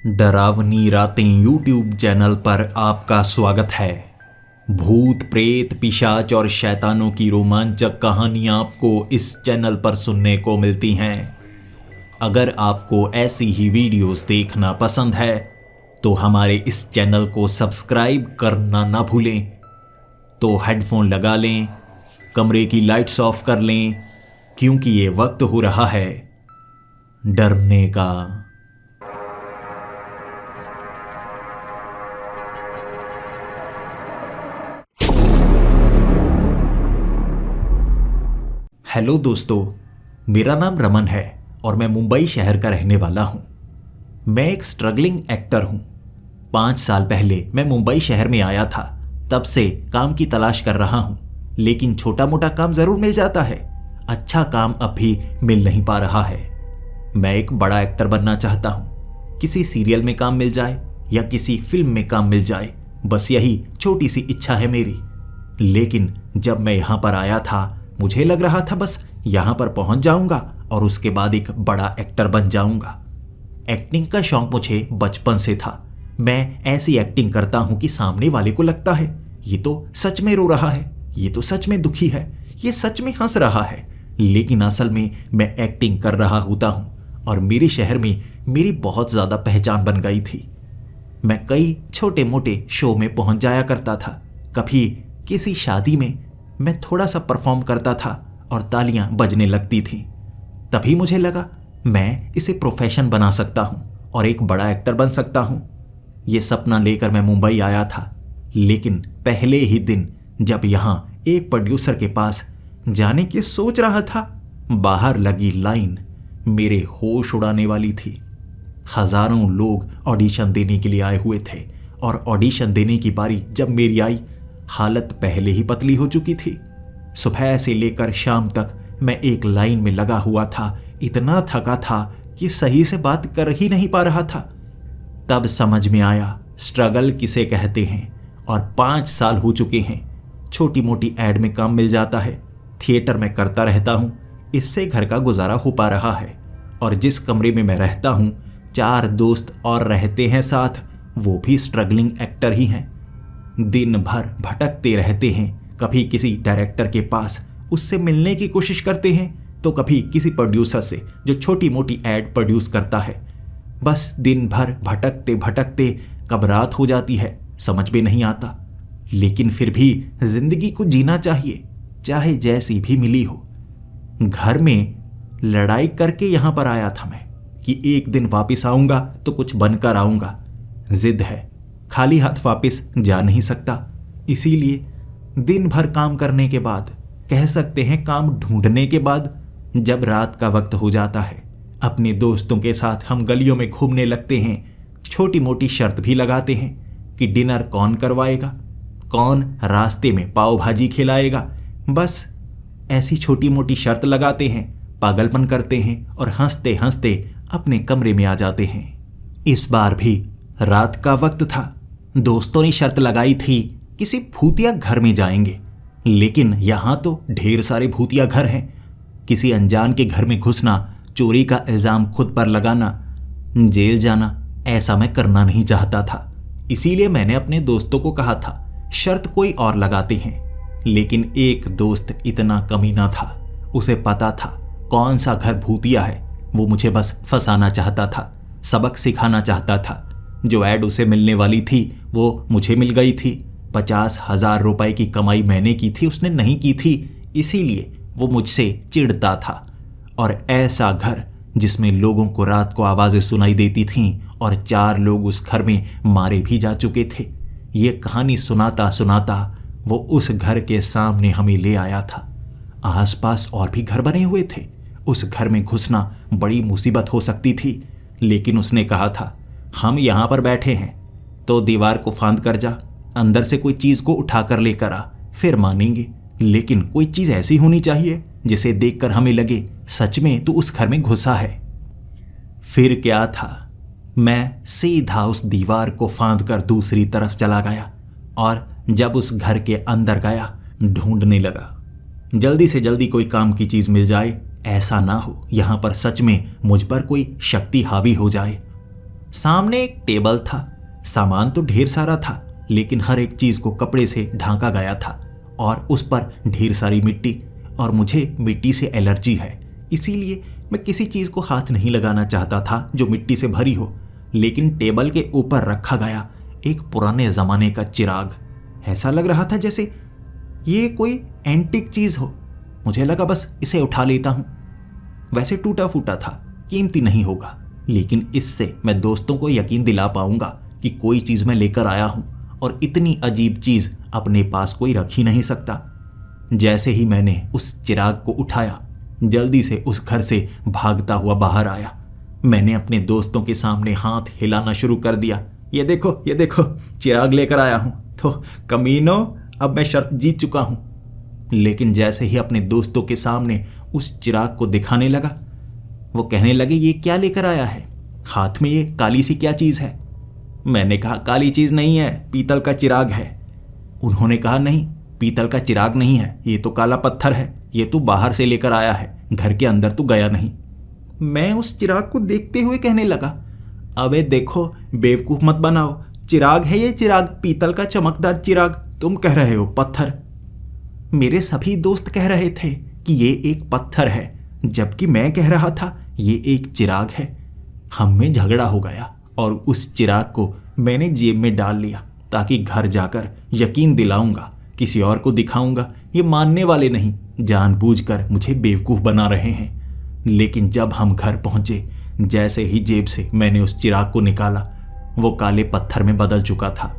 डरावनी रातें YouTube channel पर आपका स्वागत है। भूत प्रेत पिशाच और शैतानों की रोमांचक कहानियां आपको इस चैनल पर सुनने को मिलती हैं। अगर आपको ऐसी ही वीडियोस देखना पसंद है तो हमारे इस चैनल को सब्सक्राइब करना ना भूलें। तो हेडफोन लगा लें, कमरे की लाइट्स ऑफ कर लें, क्योंकि ये वक्त हो रहा है डरने का। हेलो दोस्तों, मेरा नाम रमन है और मैं मुंबई शहर का रहने वाला हूं। मैं एक स्ट्रगलिंग एक्टर हूं। 5 साल पहले मैं मुंबई शहर में आया था। तब से काम की तलाश कर रहा हूं, लेकिन छोटा मोटा काम जरूर मिल जाता है। अच्छा काम अब भी मिल नहीं पा रहा है। मैं एक बड़ा एक्टर बनना चाहता हूं। किसी सीरियल में काम मिल जाए या किसी फिल्म में काम मिल जाए, बस यही छोटी सी इच्छा है मेरी। लेकिन जब मैं यहां पर आया था, मुझे लग रहा था बस यहां पर पहुंच जाऊंगा और उसके बाद एक बड़ा एक्टर बन जाऊंगा। एक्टिंग का शौक मुझे बचपन से था। मैं ऐसी एक्टिंग करता हूं कि सामने वाले को लगता है ये तो सच में रो रहा है, ये तो सच में दुखी है, ये सच में हंस रहा है। लेकिन असल में मैं एक्टिंग कर रहा होता हूं और मेरे शहर में मेरी बहुत ज्यादा पहचान बन गई थी। मैं कई छोटे मोटे शो में पहुंच जाया करता था। कभी किसी शादी में मैं थोड़ा सा परफॉर्म करता था और तालियां बजने लगती थी। तभी मुझे लगा मैं इसे प्रोफेशन बना सकता हूं और एक बड़ा एक्टर बन सकता हूं। यह सपना लेकर मैं मुंबई आया था। लेकिन पहले ही दिन जब यहां एक प्रोड्यूसर के पास जाने की सोच रहा था, बाहर लगी लाइन मेरे होश उड़ाने वाली थी। हजारों लोग ऑडिशन देने के लिए आए हुए थे और ऑडिशन देने की बारी जब मेरी आई, हालत पहले ही पतली हो चुकी थी। सुबह से लेकर शाम तक मैं एक लाइन में लगा हुआ था। इतना थका था कि सही से बात कर ही नहीं पा रहा था। तब समझ में आया स्ट्रगल किसे कहते हैं। और 5 साल हो चुके हैं। छोटी मोटी एड में काम मिल जाता है, थिएटर में करता रहता हूं। इससे घर का गुजारा हो पा रहा है। और जिस कमरे में मैं रहता हूं, 4 दोस्त और रहते हैं साथ, वो भी स्ट्रगलिंग एक्टर ही हैं। दिन भर भटकते रहते हैं। कभी किसी डायरेक्टर के पास उससे मिलने की कोशिश करते हैं, तो कभी किसी प्रोड्यूसर से जो छोटी मोटी एड प्रोड्यूस करता है। बस दिन भर भटकते भटकते कब रात हो जाती है समझ में नहीं आता। लेकिन फिर भी जिंदगी को जीना चाहिए, चाहे जैसी भी मिली हो। घर में लड़ाई करके यहां पर आया था मैं कि एक दिन वापस आऊंगा तो कुछ बनकर आऊंगा। जिद है, खाली हाथ वापस जा नहीं सकता। इसीलिए दिन भर काम करने के बाद, कह सकते हैं काम ढूंढने के बाद, जब रात का वक्त हो जाता है, अपने दोस्तों के साथ हम गलियों में घूमने लगते हैं। छोटी मोटी शर्त भी लगाते हैं कि डिनर कौन करवाएगा, कौन रास्ते में पाव भाजी खिलाएगा। बस ऐसी छोटी मोटी शर्त लगाते हैं, पागलपन करते हैं और हंसते हंसते अपने कमरे में आ जाते हैं। इस बार भी रात का वक्त था। दोस्तों ने शर्त लगाई थी किसी भूतिया घर में जाएंगे। लेकिन यहां तो ढेर सारे भूतिया घर हैं। किसी अनजान के घर में घुसना, चोरी का इल्जाम खुद पर लगाना, जेल जाना, ऐसा मैं करना नहीं चाहता था। इसीलिए मैंने अपने दोस्तों को कहा था शर्त कोई और लगाते हैं। लेकिन एक दोस्त इतना कमीना था, उसे पता था कौन सा घर भूतिया है। वो मुझे बस फंसाना चाहता था, सबक सिखाना चाहता था। जो ऐड उसे मिलने वाली थी वो मुझे मिल गई थी। 50,000 रुपए की कमाई मैंने की थी, उसने नहीं की थी। इसीलिए वो मुझसे चिढ़ता था। और ऐसा घर जिसमें लोगों को रात को आवाजें सुनाई देती थीं और 4 लोग उस घर में मारे भी जा चुके थे। ये कहानी सुनाता सुनाता वो उस घर के सामने हमें ले आया था। आसपास और भी घर बने हुए थे। उस घर में घुसना बड़ी मुसीबत हो सकती थी। लेकिन उसने कहा था हम यहां पर बैठे हैं तो दीवार को फांद कर जा, अंदर से कोई चीज को उठा कर लेकर आ, फिर मानेंगे। लेकिन कोई चीज ऐसी होनी चाहिए जिसे देखकर हमें लगे सच में तू उस घर में घुसा है। फिर क्या था, मैं सीधा उस दीवार को फांद कर दूसरी तरफ चला गया और जब उस घर के अंदर गया, ढूंढने लगा। जल्दी से जल्दी कोई काम की चीज मिल जाए, ऐसा ना हो यहां पर सच में मुझ पर कोई शक्ति हावी हो जाए। सामने एक टेबल था। सामान तो ढेर सारा था, लेकिन हर एक चीज को कपड़े से ढांका गया था और उस पर ढेर सारी मिट्टी, और मुझे मिट्टी से एलर्जी है, इसीलिए मैं किसी चीज को हाथ नहीं लगाना चाहता था जो मिट्टी से भरी हो। लेकिन टेबल के ऊपर रखा गया एक पुराने जमाने का चिराग ऐसा लग रहा था जैसे ये कोई एंटीक चीज हो। मुझे लगा बस इसे उठा लेता हूं। वैसे टूटा फूटा था, कीमती नहीं होगा, लेकिन इससे मैं दोस्तों को यकीन दिला पाऊंगा कि कोई चीज मैं लेकर आया हूं और इतनी अजीब चीज अपने पास कोई रख ही नहीं सकता। जैसे ही मैंने उस चिराग को उठाया, जल्दी से उस घर से भागता हुआ बाहर आया। मैंने अपने दोस्तों के सामने हाथ हिलाना शुरू कर दिया। ये देखो चिराग लेकर आया हूं। तो कमीनो, अब मैं शर्त जीत चुका हूं। लेकिन जैसे ही अपने दोस्तों के सामने उस चिराग को दिखाने लगा, वो कहने लगे ये क्या लेकर आया है, हाथ में ये काली सी क्या चीज है। मैंने कहा काली चीज नहीं है, पीतल का चिराग है। उन्होंने कहा नहीं, पीतल का चिराग नहीं है, ये तो काला पत्थर है, ये तू बाहर से लेकर आया है, घर के अंदर तू गया नहीं। मैं उस चिराग को देखते हुए कहने लगा, अबे देखो, बेवकूफ मत बनाओ, चिराग है ये चिराग, पीतल का चमकदार चिराग, तुम कह रहे हो पत्थर। मेरे सभी दोस्त कह रहे थे कि ये एक पत्थर है, जबकि मैं कह रहा था ये एक चिराग है। हम में झगड़ा हो गया और उस चिराग को मैंने जेब में डाल लिया ताकि घर जाकर यकीन दिलाऊंगा, किसी और को दिखाऊंगा, ये मानने वाले नहीं, जानबूझकर मुझे बेवकूफ बना रहे हैं। लेकिन जब हम घर पहुंचे, जैसे ही जेब से मैंने उस चिराग को निकाला, वो काले पत्थर में बदल चुका था।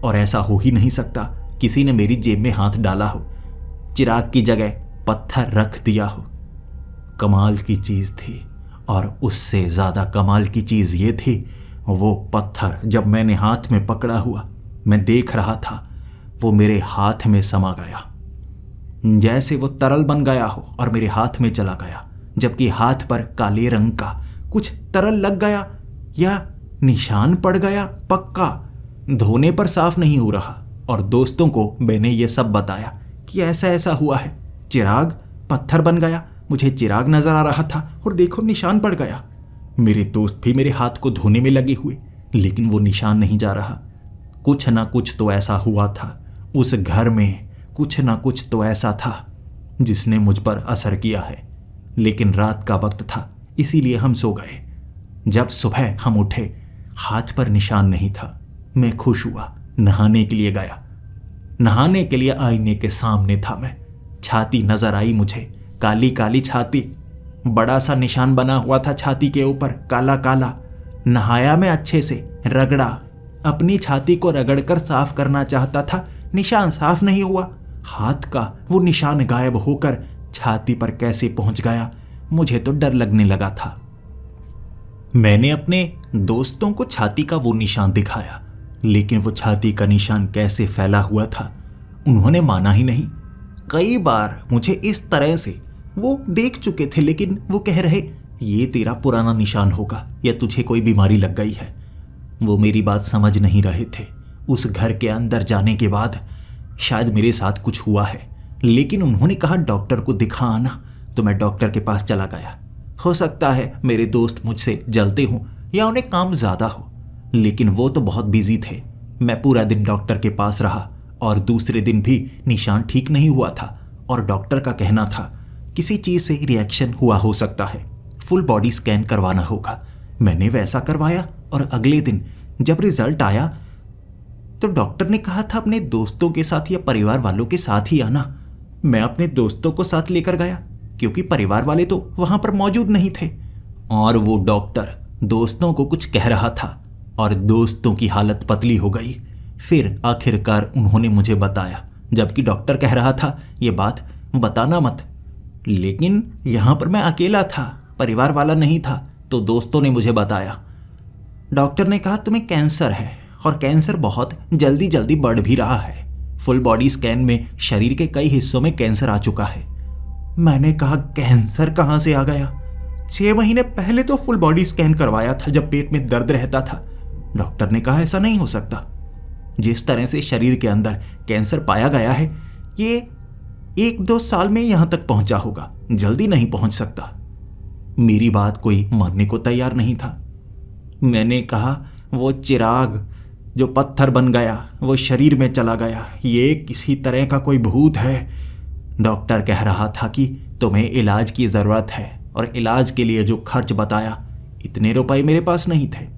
और ऐसा हो ही नहीं सकता किसी ने मेरी जेब में हाथ डाला हो, चिराग की जगह पत्थर रख दिया हो। कमाल की चीज थी, और उससे ज्यादा कमाल की चीज ये थी, वो पत्थर जब मैंने हाथ में पकड़ा हुआ, मैं देख रहा था वो मेरे हाथ में समा गया, जैसे वो तरल बन गया हो और मेरे हाथ में चला गया। जबकि हाथ पर काले रंग का कुछ तरल लग गया या निशान पड़ गया, पक्का धोने पर साफ नहीं हो रहा। और दोस्तों को मैंने ये सब बताया कि ऐसा ऐसा हुआ है, चिराग पत्थर बन गया, मुझे चिराग नजर आ रहा था और देखो निशान पड़ गया। मेरे दोस्त भी मेरे हाथ को धोने में लगे हुए, लेकिन वो निशान नहीं जा रहा। कुछ ना कुछ तो ऐसा हुआ था उस घर में, कुछ ना कुछ तो ऐसा था जिसने मुझ पर असर किया है। लेकिन रात का वक्त था, इसीलिए हम सो गए। जब सुबह हम उठे, हाथ पर निशान नहीं था। मैं खुश हुआ, नहाने के लिए गया। नहाने के लिए आईने के सामने था मैं। छाती नजर आई मुझे, काली काली छाती, बड़ा सा निशान बना हुआ था छाती के ऊपर, काला काला। नहाया मैं अच्छे से, रगड़ा, अपनी छाती को रगड़कर साफ करना चाहता था, निशान साफ नहीं हुआ। हाथ का वो निशान गायब होकर छाती पर कैसे पहुंच गया, मुझे तो डर लगने लगा था। मैंने अपने दोस्तों को छाती का वो निशान दिखाया, लेकिन वो छाती का निशान कैसे फैला हुआ था उन्होंने माना ही नहीं। कई बार मुझे इस तरह से वो देख चुके थे, लेकिन वो कह रहे ये तेरा पुराना निशान होगा या तुझे कोई बीमारी लग गई है। वो मेरी बात समझ नहीं रहे थे। उस घर के अंदर जाने के बाद शायद मेरे साथ कुछ हुआ है, लेकिन उन्होंने कहा डॉक्टर को दिखा आना, तो मैं डॉक्टर के पास चला गया। हो सकता है मेरे दोस्त मुझसे जलते हों या उन्हें काम ज़्यादा हो, लेकिन वो तो बहुत बिजी थे। मैं पूरा दिन डॉक्टर के पास रहा और दूसरे दिन भी निशान ठीक नहीं हुआ था, और डॉक्टर का कहना था किसी चीज़ से रिएक्शन हुआ हो सकता है, फुल बॉडी स्कैन करवाना होगा। मैंने वैसा करवाया और अगले दिन जब रिजल्ट आया तो डॉक्टर ने कहा था अपने दोस्तों के साथ या परिवार वालों के साथ ही आना। मैं अपने दोस्तों को साथ लेकर गया क्योंकि परिवार वाले तो वहां पर मौजूद नहीं थे, और वो डॉक्टर दोस्तों को कुछ कह रहा था और दोस्तों की हालत पतली हो गई। फिर आखिरकार उन्होंने मुझे बताया, जबकि डॉक्टर कह रहा था ये बात बताना मत। लेकिन यहां पर मैं अकेला था, परिवार वाला नहीं था, तो दोस्तों ने मुझे बताया। डॉक्टर ने कहा तुम्हें कैंसर है, और कैंसर बहुत जल्दी जल्दी बढ़ भी रहा है। फुल बॉडी स्कैन में शरीर के कई हिस्सों में कैंसर आ चुका है। मैंने कहा कैंसर कहां से आ गया? 6 महीने पहले तो फुल बॉडी स्कैन करवाया था जब पेट में दर्द रहता था। डॉक्टर ने कहा ऐसा नहीं हो सकता, जिस तरह से शरीर के अंदर कैंसर पाया गया है ये 1-2 साल में यहां तक पहुंचा होगा, जल्दी नहीं पहुंच सकता। मेरी बात कोई मानने को तैयार नहीं था। मैंने कहा, वो चिराग जो पत्थर बन गया वो शरीर में चला गया, ये किसी तरह का कोई भूत है। डॉक्टर कह रहा था कि तुम्हें इलाज की ज़रूरत है, और इलाज के लिए जो खर्च बताया, इतने रुपए मेरे पास नहीं थे।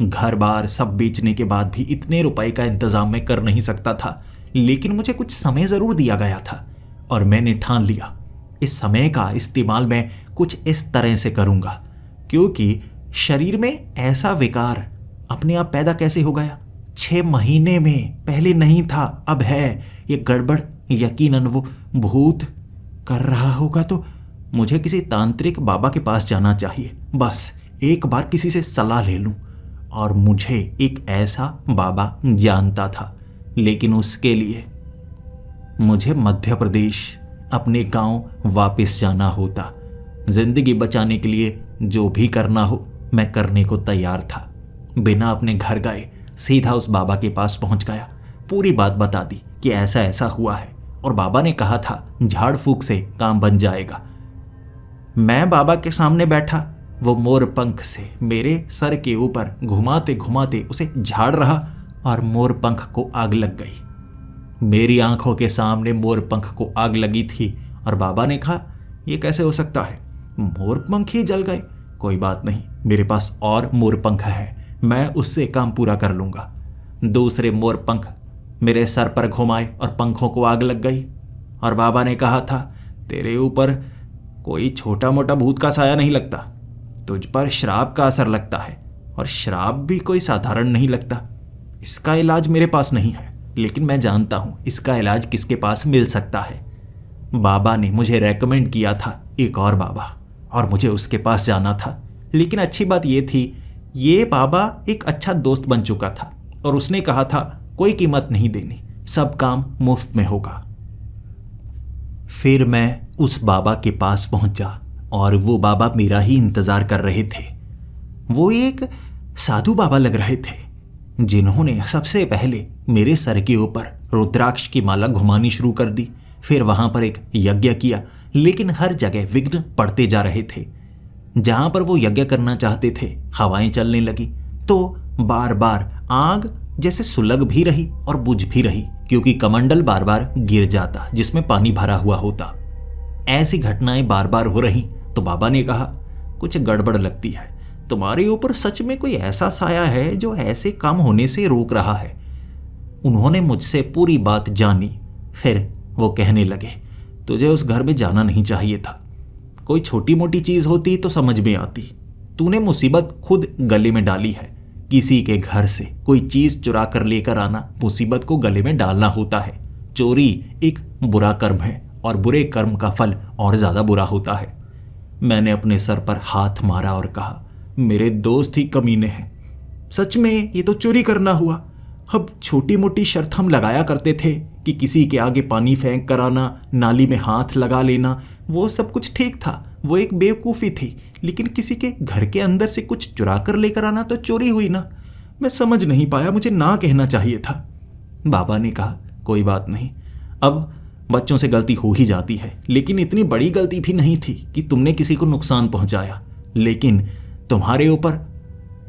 घर बार सब बेचने के बाद भी इतने रुपए का इंतज़ाम मैं कर नहीं सकता था, लेकिन मुझे कुछ समय ज़रूर दिया गया था और मैंने ठान लिया इस समय का इस्तेमाल मैं कुछ इस तरह से करूँगा, क्योंकि शरीर में ऐसा विकार अपने आप पैदा कैसे हो गया? 6 महीने में, पहले नहीं था, अब है। ये गड़बड़ यकीनन वो भूत कर रहा होगा, तो मुझे किसी तांत्रिक बाबा के पास जाना चाहिए। बस एक बार किसी से सलाह ले लूं। और मुझे एक ऐसा बाबा जानता था, लेकिन उसके लिए मुझे मध्य प्रदेश अपने गांव वापस जाना होता। जिंदगी बचाने के लिए जो भी करना हो मैं करने को तैयार था। बिना अपने घर गए सीधा उस बाबा के पास पहुंच गया। पूरी बात बता दी कि ऐसा ऐसा हुआ है, और बाबा ने कहा था झाड़ फूंक से काम बन जाएगा। मैं बाबा के सामने बैठा, वो मोर पंख से मेरे सर के ऊपर घुमाते घुमाते उसे झाड़ रहा और मोर पंख को आग लग गई। मेरी आंखों के सामने मोर पंख को आग लगी थी और बाबा ने कहा, ये कैसे हो सकता है? मोर पंख ही जल गए। कोई बात नहीं, मेरे पास और मोर पंख है, मैं उससे काम पूरा कर लूँगा। दूसरे मोर पंख मेरे सर पर घुमाए और पंखों को आग लग गई। और बाबा ने कहा था, तेरे ऊपर कोई छोटा मोटा भूत का साया नहीं लगता, तुझ पर श्राप का असर लगता है, और श्राप भी कोई साधारण नहीं लगता। इसका इलाज मेरे पास नहीं है, लेकिन मैं जानता हूँ इसका इलाज किसके पास मिल सकता है। बाबा ने मुझे रेकमेंड किया था एक और बाबा, और मुझे उसके पास जाना था। लेकिन अच्छी बात ये थी, ये बाबा एक अच्छा दोस्त बन चुका था, और उसने कहा था कोई कीमत नहीं देनी, सब काम मुफ्त में होगा। फिर मैं उस बाबा के पास पहुंचा और वो बाबा मेरा ही इंतजार कर रहे थे। वो एक साधु बाबा लग रहे थे, जिन्होंने सबसे पहले मेरे सर के ऊपर रुद्राक्ष की माला घुमानी शुरू कर दी। फिर वहां पर एक यज्ञ किया, लेकिन हर जगह विघ्न पड़ते जा रहे थे। जहां पर वो यज्ञ करना चाहते थे हवाएं चलने लगी, तो बार बार आग जैसे सुलग भी रही और बुझ भी रही, क्योंकि कमंडल बार बार गिर जाता जिसमें पानी भरा हुआ होता। ऐसी घटनाएं बार बार हो रही तो बाबा ने कहा, कुछ गड़बड़ लगती है, तुम्हारे ऊपर सच में कोई ऐसा साया है जो ऐसे काम होने से रोक रहा है। उन्होंने मुझसे पूरी बात जानी। फिर वो कहने लगे, तुझे उस घर में जाना नहीं चाहिए था। कोई छोटी मोटी चीज होती तो समझ में आती, तूने मुसीबत खुद गले में डाली है। किसी के घर से कोई चीज चुरा कर लेकर आना मुसीबत को गले में डालना होता है। चोरी एक बुरा कर्म है, और बुरे कर्म का फल और ज्यादा बुरा होता है। मैंने अपने सर पर हाथ मारा और कहा, मेरे दोस्त ही कमीने हैं, सच में ये तो चोरी करना हुआ। अब छोटी मोटी शर्त हम लगाया करते थे कि किसी के आगे पानी फेंक कर आना, नाली में हाथ लगा लेना, वो सब कुछ ठीक था, वो एक बेवकूफ़ी थी। लेकिन किसी के घर के अंदर से कुछ चुरा कर लेकर आना तो चोरी हुई ना। मैं समझ नहीं पाया, मुझे ना कहना चाहिए था। बाबा ने कहा, कोई बात नहीं, अब बच्चों से गलती हो ही जाती है, लेकिन इतनी बड़ी गलती भी नहीं थी कि तुमने किसी को नुकसान पहुंचाया। लेकिन तुम्हारे ऊपर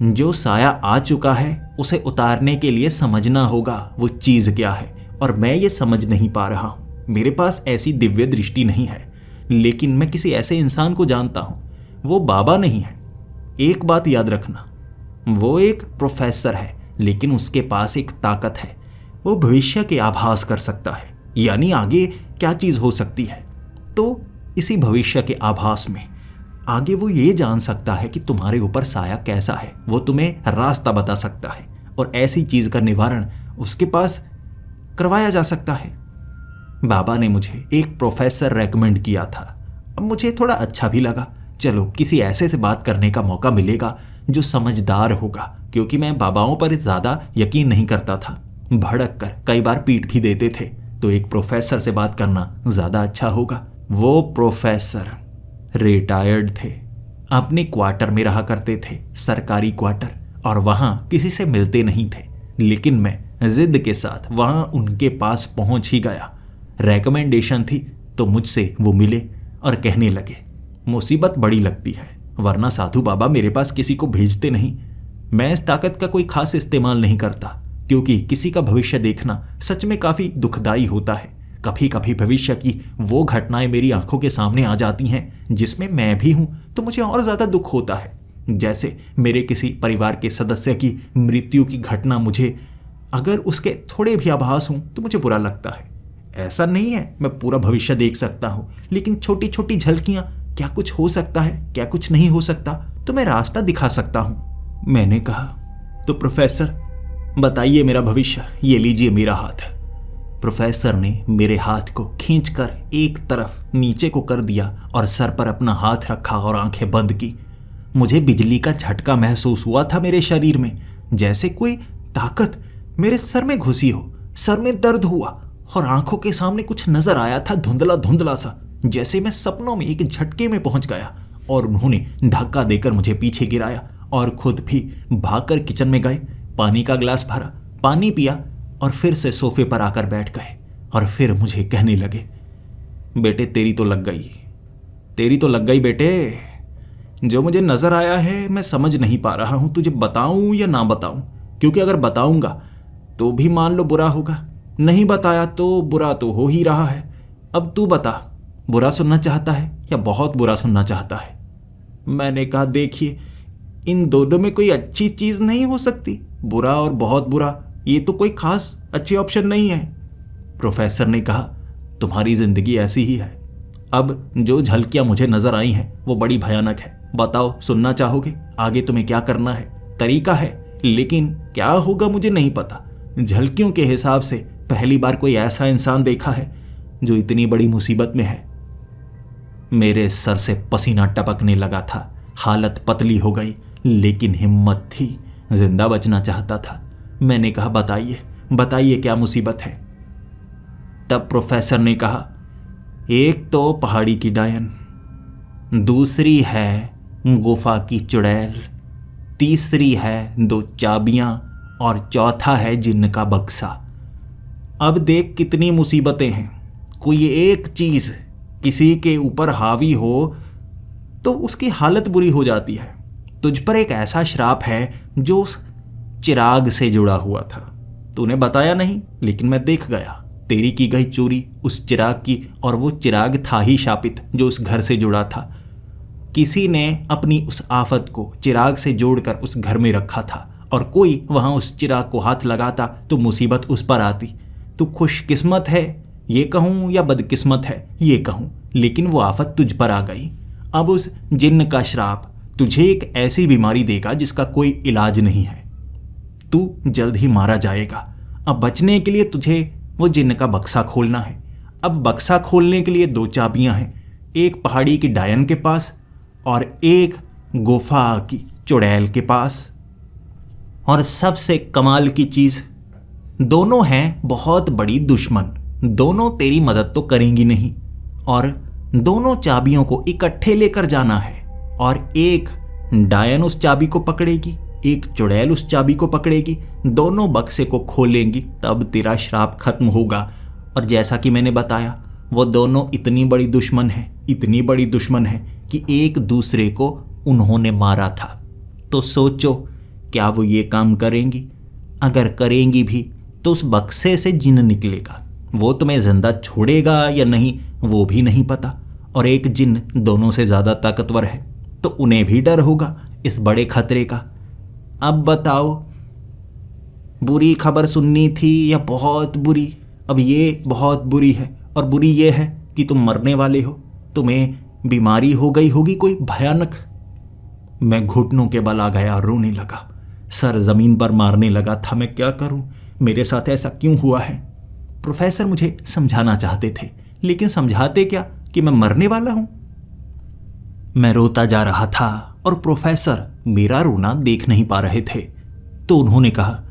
जो साया आ चुका है उसे उतारने के लिए समझना होगा वो चीज़ क्या है, और मैं ये समझ नहीं पा रहा हूँ। मेरे पास ऐसी दिव्य दृष्टि नहीं है, लेकिन मैं किसी ऐसे इंसान को जानता हूँ, वो बाबा नहीं है। एक बात याद रखना, वो एक प्रोफेसर है, लेकिन उसके पास एक ताकत है, वो भविष्य के आभास कर सकता है, यानी आगे क्या चीज़ हो सकती है। तो इसी भविष्य के आभास में आगे वो ये जान सकता है कि तुम्हारे ऊपर साया कैसा है, वो तुम्हें रास्ता बता सकता है, और ऐसी चीज़ का निवारण उसके पास करवाया जा सकता है। बाबा ने मुझे एक प्रोफेसर रेकमेंड किया था। अब मुझे थोड़ा अच्छा भी लगा, चलो किसी ऐसे से बात करने का मौका मिलेगा जो समझदार होगा, क्योंकि मैं बाबाओं पर ज़्यादा यकीन नहीं करता था। भड़क कर कई बार पीट भी देते थे, तो एक प्रोफेसर से बात करना ज़्यादा अच्छा होगा। वो प्रोफेसर रिटायर्ड थे, अपने क्वार्टर में रहा करते थे, सरकारी क्वार्टर, और वहाँ किसी से मिलते नहीं थे। लेकिन मैं जिद के साथ वहाँ उनके पास पहुँच ही गया। रेकमेंडेशन थी तो मुझसे वो मिले और कहने लगे, मुसीबत बड़ी लगती है, वरना साधु बाबा मेरे पास किसी को भेजते नहीं। मैं इस ताकत का कोई खास इस्तेमाल नहीं करता, क्योंकि किसी का भविष्य देखना सच में काफ़ी दुखदाई होता है। कभी कभी भविष्य की वो घटनाएं मेरी आंखों के सामने आ जाती हैं जिसमें मैं भी हूं, तो मुझे और ज़्यादा दुख होता है। जैसे मेरे किसी परिवार के सदस्य की मृत्यु की घटना, मुझे अगर उसके थोड़े भी आभास हों तो मुझे बुरा लगता है। ऐसा नहीं है मैं पूरा भविष्य देख सकता हूं, लेकिन छोटी छोटी झलकियां, क्या कुछ हो सकता है, क्या कुछ नहीं हो सकता, तो मैं रास्ता दिखा सकता हूं। मैंने कहा, तो प्रोफेसर बताइए मेरा भविष्य, ये लीजिए मेरा हाथ। प्रोफेसर ने मेरे हाथ को खींचकर एक तरफ नीचे को कर दिया और सर पर अपना हाथ रखा और आंखें बंद की। मुझे बिजली का झटका महसूस हुआ था मेरे शरीर में, जैसे कोई ताकत मेरे सर में घुसी हो। सर में दर्द हुआ और आंखों के सामने कुछ नजर आया था, धुंधला धुंधला सा, जैसे मैं सपनों में एक झटके में पहुंच गया। और उन्होंने धक्का देकर मुझे पीछे गिराया और खुद भी भागकर किचन में गए, पानी का गिलास भरा, पानी पिया और फिर से सोफे पर आकर बैठ गए। और फिर मुझे कहने लगे, बेटे तेरी तो लग गई, तेरी तो लग गई बेटे। जो मुझे नजर आया है मैं समझ नहीं पा रहा हूं तुझे बताऊं या ना बताऊं, क्योंकि अगर बताऊंगा तो भी मान लो बुरा होगा, नहीं बताया तो बुरा तो हो ही रहा है। अब तू बता, बुरा सुनना चाहता है या बहुत बुरा सुनना चाहता है? मैंने कहा, देखिए इन दोनों में कोई अच्छी चीज नहीं हो सकती, बुरा और बहुत बुरा, ये तो कोई खास अच्छी ऑप्शन नहीं है। प्रोफेसर ने कहा, तुम्हारी जिंदगी ऐसी ही है। अब जो झलकियां मुझे नजर आई हैं वो बड़ी भयानक है। बताओ, सुनना चाहोगे? आगे तुम्हें क्या करना है? तरीका है, लेकिन क्या होगा मुझे नहीं पता। झलकियों के हिसाब से पहली बार कोई ऐसा इंसान देखा है जो इतनी बड़ी मुसीबत में है। मेरे सर से पसीना टपकने लगा था, हालत पतली हो गई, लेकिन हिम्मत थी, जिंदा बचना चाहता था। मैंने कहा, बताइए बताइए क्या मुसीबत है? तब प्रोफेसर ने कहा, एक तो पहाड़ी की डायन, दूसरी है गुफा की चुड़ैल, तीसरी है 2 चाबियां और चौथा है जिन्न का बक्सा। अब देख कितनी मुसीबतें हैं। कोई एक चीज किसी के ऊपर हावी हो तो उसकी हालत बुरी हो जाती है। तुझ पर एक ऐसा श्राप है जो उस चिराग से जुड़ा हुआ था। तूने बताया नहीं, लेकिन मैं देख गया। तेरी की गई चोरी उस चिराग की, और वो चिराग था ही शापित जो उस घर से जुड़ा था। किसी ने अपनी उस आफत को चिराग से जोड़कर उस घर में रखा था, और कोई वहां उस चिराग को हाथ लगाता तो मुसीबत उस पर आती। तू खुशकिस्मत है ये कहूं या बदकिस्मत है ये कहूं, लेकिन वो आफत तुझ पर आ गई। अब उस जिन्न का श्राप तुझे एक ऐसी बीमारी देगा जिसका कोई इलाज नहीं है। तू जल्द ही मारा जाएगा। अब बचने के लिए तुझे वो जिन्न का बक्सा खोलना है। अब बक्सा खोलने के लिए 2 चाबियां हैं, एक पहाड़ी की डायन के पास और एक गुफा की चुड़ैल के पास। और सबसे कमाल की चीज, दोनों हैं बहुत बड़ी दुश्मन। दोनों तेरी मदद तो करेंगी नहीं, और दोनों चाबियों को इकट्ठे लेकर जाना है। और एक डायन उस चाबी को पकड़ेगी, एक चुड़ैल उस चाबी को पकड़ेगी, दोनों बक्से को खोलेंगी, तब तेरा श्राप खत्म होगा। और जैसा कि मैंने बताया, वो दोनों इतनी बड़ी दुश्मन है, इतनी बड़ी दुश्मन है कि एक दूसरे को उन्होंने मारा था। तो सोचो, क्या वो ये काम करेंगी? अगर करेंगी भी तो उस बक्से से जिन्न निकलेगा। वो तुम्हें जिंदा छोड़ेगा या नहीं वो भी नहीं पता। और एक जिन्न दोनों से ज़्यादा ताकतवर है, तो उन्हें भी डर होगा इस बड़े खतरे का। अब बताओ, बुरी खबर सुननी थी या बहुत बुरी? अब ये बहुत बुरी है, और बुरी ये है कि तुम मरने वाले हो। तुम्हें बीमारी हो गई होगी कोई भयानक। मैं घुटनों के बल आ गया और रोने लगा। सर जमीन पर मारने लगा था। मैं क्या करूं? मेरे साथ ऐसा क्यों हुआ है? प्रोफेसर मुझे समझाना चाहते थे, लेकिन समझाते क्या कि मैं मरने वाला हूं। मैं रोता जा रहा था और प्रोफेसर मेरा रोना देख नहीं पा रहे थे। तो उन्होंने कहा,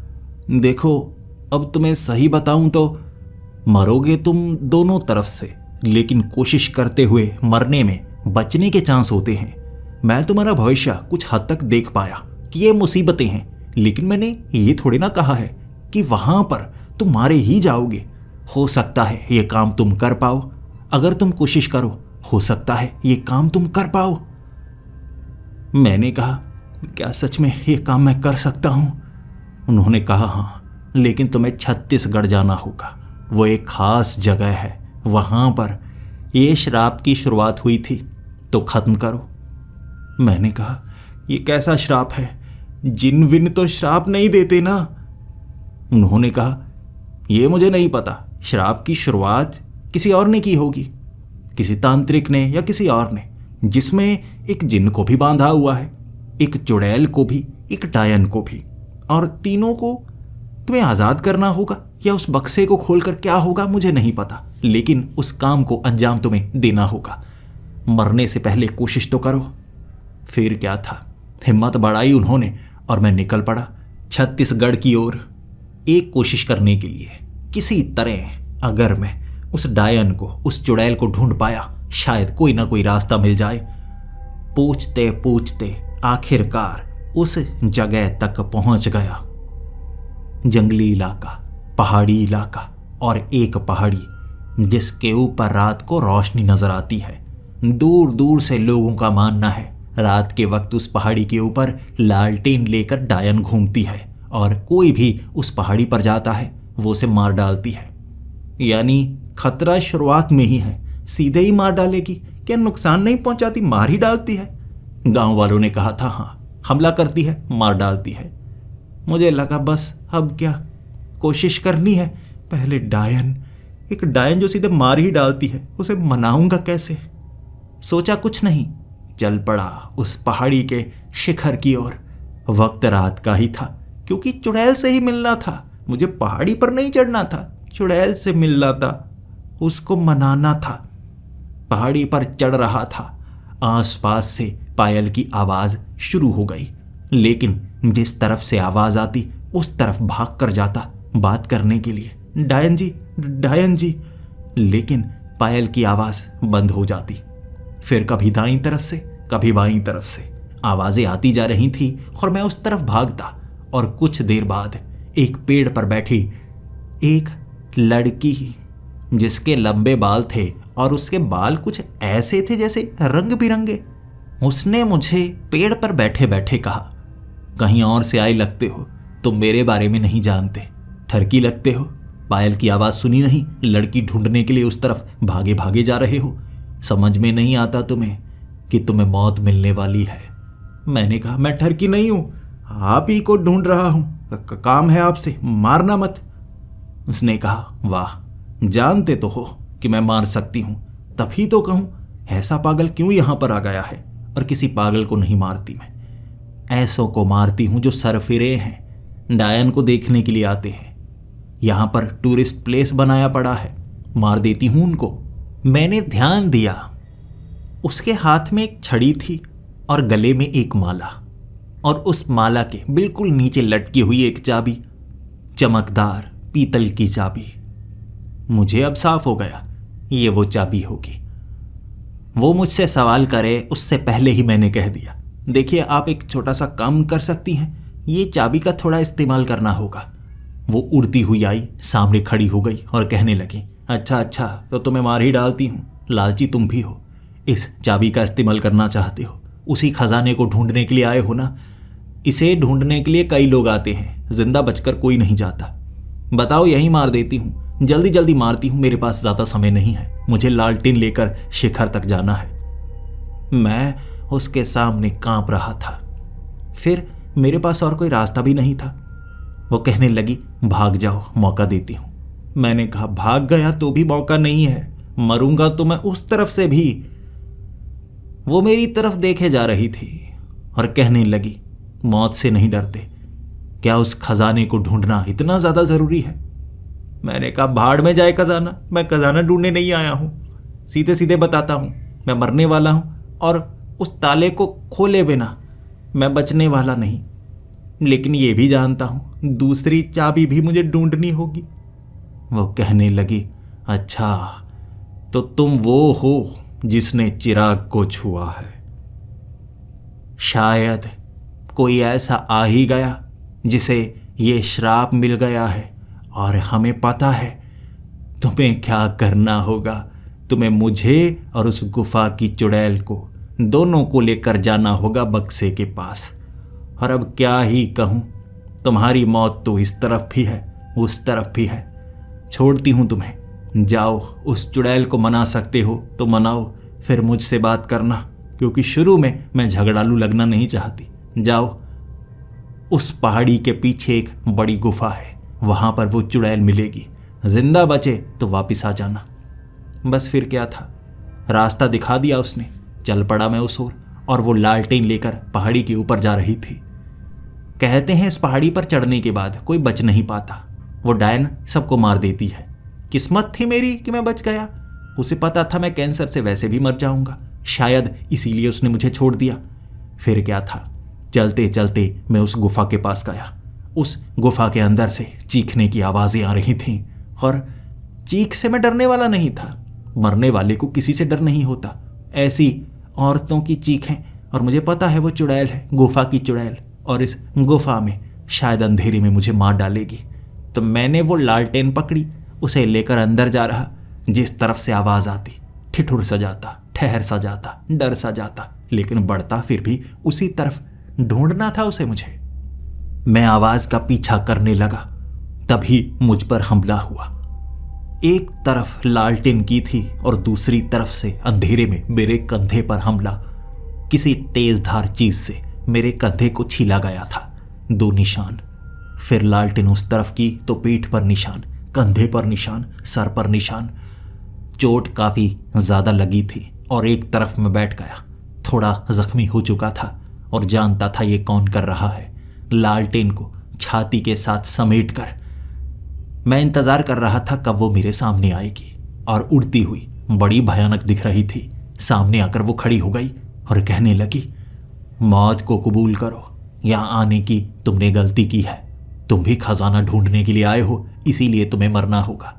देखो अब तुम्हें सही बताऊं तो मरोगे तुम दोनों तरफ से, लेकिन कोशिश करते हुए मरने में बचने के चांस होते हैं। मैं तुम्हारा भविष्य कुछ हद तक देख पाया कि ये मुसीबतें हैं, लेकिन मैंने ये थोड़ी ना कहा है कि वहां पर तुम मारे ही जाओगे। हो सकता है ये काम तुम कर पाओ। अगर तुम कोशिश करो, हो सकता है ये काम तुम कर पाओ। मैंने कहा, क्या सच में ये काम मैं कर सकता हूँ? उन्होंने कहा, हाँ, लेकिन तुम्हें छत्तीसगढ़ जाना होगा। वो एक खास जगह है, वहाँ पर ये श्राप की शुरुआत हुई थी, तो ख़त्म करो। मैंने कहा, ये कैसा श्राप है? जिन विन तो श्राप नहीं देते ना। उन्होंने कहा, ये मुझे नहीं पता, श्राप की शुरुआत किसी और ने की होगी, किसी तांत्रिक ने या किसी और ने, जिसमें एक जिन को भी बांधा हुआ है, एक चुड़ैल को भी, एक डायन को भी, और तीनों को तुम्हें आज़ाद करना होगा या उस बक्से को खोलकर क्या होगा मुझे नहीं पता, लेकिन उस काम को अंजाम तुम्हें देना होगा। मरने से पहले कोशिश तो करो। फिर क्या था, हिम्मत बढ़ाई उन्होंने और मैं निकल पड़ा छत्तीसगढ़ की ओर, एक कोशिश करने के लिए। किसी तरह अगर मैं उस डायन को, उस चुड़ैल को ढूंढ पाया, शायद कोई ना कोई रास्ता मिल जाए। पूछते पूछते आखिरकार उस जगह तक पहुंच गया। जंगली इलाका, पहाड़ी इलाका, और एक पहाड़ी जिसके ऊपर रात को रोशनी नजर आती है। दूर दूर से लोगों का मानना है रात के वक्त उस पहाड़ी के ऊपर लालटेन लेकर डायन घूमती है, और कोई भी उस पहाड़ी पर जाता है वो उसे मार डालती है। यानी खतरा शुरुआत में ही है, सीधे ही मार डालेगी, क्या नुकसान नहीं पहुंचाती, मार ही डालती है। गांव वालों ने कहा था, हाँ, हमला करती है, मार डालती है। मुझे लगा बस अब क्या, कोशिश करनी है। पहले डायन, एक डायन जो सीधे मार ही डालती है, उसे मनाऊंगा कैसे? सोचा कुछ नहीं, चल पड़ा उस पहाड़ी के शिखर की ओर। वक्त रात का ही था, क्योंकि चुड़ैल से ही मिलना था। मुझे पहाड़ी पर नहीं चढ़ना था, चुड़ैल से मिलना था, उसको मनाना था। पहाड़ी पर चढ़ रहा था, आसपास से पायल की आवाज शुरू हो गई, लेकिन जिस तरफ से आवाज आती उस तरफ भाग कर जाता बात करने के लिए, डायन जी, डायन जी, लेकिन पायल की आवाज बंद हो जाती। फिर कभी दाईं तरफ से, कभी बाईं तरफ से आवाजें आती जा रही थी और मैं उस तरफ भागता, और कुछ देर बाद एक पेड़ पर बैठी एक लड़की, जिसके लंबे बाल थे और उसके बाल कुछ ऐसे थे जैसे रंग बिरंगे, उसने मुझे पेड़ पर बैठे बैठे कहा, कहीं और से आए लगते हो, तुम मेरे बारे में नहीं जानते, ठरकी लगते हो। पायल की आवाज़ सुनी नहीं, लड़की ढूंढने के लिए उस तरफ भागे भागे जा रहे हो। समझ में नहीं आता तुम्हें कि तुम्हें मौत मिलने वाली है। मैंने कहा, मैं ठरकी नहीं हूँ, आप ही को ढूंढ रहा हूँ, काम है आपसे, मारना मत। उसने कहा, वाह, जानते तो हो कि मैं मार सकती हूँ, तभी तो कहूँ ऐसा पागल क्यों यहाँ पर आ गया है। और किसी पागल को नहीं मारती मैं, ऐसों को मारती हूँ जो सरफिरे हैं, डायन को देखने के लिए आते हैं। यहाँ पर टूरिस्ट प्लेस बनाया पड़ा है, मार देती हूँ उनको। मैंने ध्यान दिया, उसके हाथ में एक छड़ी थी और गले में एक माला, और उस माला के बिल्कुल नीचे लटकी हुई एक चाबी, चमकदार पीतल की चाबी। मुझे अब साफ हो गया, ये वो चाबी होगी। वो मुझसे सवाल करे उससे पहले ही मैंने कह दिया, देखिए आप एक छोटा सा काम कर सकती हैं, ये चाबी का थोड़ा इस्तेमाल करना होगा। वो उड़ती हुई आई, सामने खड़ी हो गई और कहने लगी, अच्छा अच्छा, तो तुम्हें मार ही डालती हूँ, लालची तुम भी हो, इस चाबी का इस्तेमाल करना चाहते हो, उसी खजाने को ढूंढने के लिए आए हो ना। इसे ढूंढने के लिए कई लोग आते हैं, जिंदा बचकर कोई नहीं जाता। बताओ, यहीं मार देती हूँ, जल्दी जल्दी मारती हूँ, मेरे पास ज़्यादा समय नहीं है, मुझे लालटेन लेकर शिखर तक जाना है। मैं उसके सामने कांप रहा था। फिर मेरे पास और कोई रास्ता भी नहीं था। वो कहने लगी, भाग जाओ, मौका देती हूँ। मैंने कहा, भाग गया तो भी मौका नहीं है, मरूंगा तो मैं उस तरफ से भी। वो मेरी तरफ देखे जा रही थी और कहने लगी, मौत से नहीं डरते, क्या उस खजाने को ढूंढना इतना ज़्यादा ज़रूरी है? मैंने कहा, भाड़ में जाए खजाना, मैं खजाना ढूंढने नहीं आया हूँ, सीधे सीधे बताता हूँ, मैं मरने वाला हूँ, और उस ताले को खोले बिना मैं बचने वाला नहीं। लेकिन ये भी जानता हूँ दूसरी चाबी भी मुझे ढूंढनी होगी। वो कहने लगी, अच्छा, तो तुम वो हो जिसने चिराग को छुआ है। शायद कोई ऐसा आ ही गया जिसे ये श्राप मिल गया है, और हमें पता है तुम्हें क्या करना होगा। तुम्हें मुझे और उस गुफा की चुड़ैल को, दोनों को लेकर जाना होगा बक्से के पास, और अब क्या ही कहूँ, तुम्हारी मौत तो इस तरफ भी है उस तरफ भी है। छोड़ती हूँ तुम्हें, जाओ, उस चुड़ैल को मना सकते हो तो मनाओ, फिर मुझसे बात करना, क्योंकि शुरू में मैं झगड़ालू लगना नहीं चाहती। जाओ, उस पहाड़ी के पीछे एक बड़ी गुफा है, वहां पर वो चुड़ैल मिलेगी, जिंदा बचे तो वापिस आ जाना। बस फिर क्या था, रास्ता दिखा दिया उसने। चल पड़ा मैं उस ओर, और वो लालटेन लेकर पहाड़ी के ऊपर जा रही थी। कहते हैं इस पहाड़ी पर चढ़ने के बाद कोई बच नहीं पाता, वो डायन सबको मार देती है। किस्मत थी मेरी कि मैं बच गया। उसे पता था मैं कैंसर से वैसे भी मर जाऊंगा, शायद इसीलिए उसने मुझे छोड़ दिया। फिर क्या था, चलते चलते मैं उस गुफा के पास गया। उस गुफा के अंदर से चीखने की आवाजें आ रही थीं, और चीख से मैं डरने वाला नहीं था। मरने वाले को किसी से डर नहीं होता, ऐसी औरतों की चीखें। और मुझे पता है वो चुड़ैल है, गुफा की चुड़ैल, और इस गुफा में शायद अंधेरे में मुझे मार डालेगी। तो मैंने वो लालटेन पकड़ी, उसे लेकर अंदर जा रहा। जिस तरफ से आवाज आती, ठिठुर सा जाता, ठहर सा जाता, डर सा जाता, लेकिन बढ़ता फिर भी उसी तरफ। ढूंढना था उसे मुझे। मैं आवाज का पीछा करने लगा, तभी मुझ पर हमला हुआ। एक तरफ लालटेन की थी और दूसरी तरफ से अंधेरे में मेरे कंधे पर हमला। किसी तेजधार चीज से मेरे कंधे को छीला गया था। 2 निशान, फिर लालटेन उस तरफ की तो पीठ पर निशान, कंधे पर निशान, सर पर निशान। चोट काफी ज्यादा लगी थी और एक तरफ में बैठ गया। थोड़ा जख्मी हो चुका था और जानता था ये कौन कर रहा है। लालटेन को छाती के साथ समेट कर मैं इंतजार कर रहा था कब वो मेरे सामने आएगी, और उड़ती हुई बड़ी भयानक दिख रही थी। सामने आकर वो खड़ी हो गई और कहने लगी, मौत को कबूल करो, यहाँ आने की तुमने गलती की है। तुम भी खजाना ढूंढने के लिए आए हो, इसीलिए तुम्हें मरना होगा।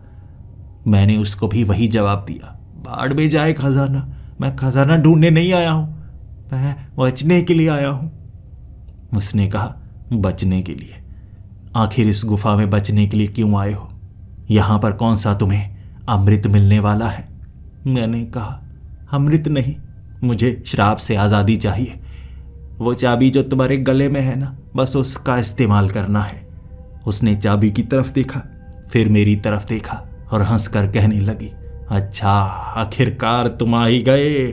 मैंने उसको भी वही जवाब दिया, बाढ़ में जाए खजाना, मैं खजाना ढूंढने नहीं आया हूं, मैं बचने के लिए आया हूं। उसने कहा, बचने के लिए? आखिर इस गुफा में बचने के लिए क्यों आए हो? यहां पर कौन सा तुम्हें अमृत मिलने वाला है? मैंने कहा, अमृत नहीं, मुझे श्राप से आज़ादी चाहिए। वो चाबी जो तुम्हारे गले में है ना, बस उसका इस्तेमाल करना है। उसने चाबी की तरफ देखा, फिर मेरी तरफ देखा और हंसकर कहने लगी, अच्छा, आखिरकार तुम आ ही गए,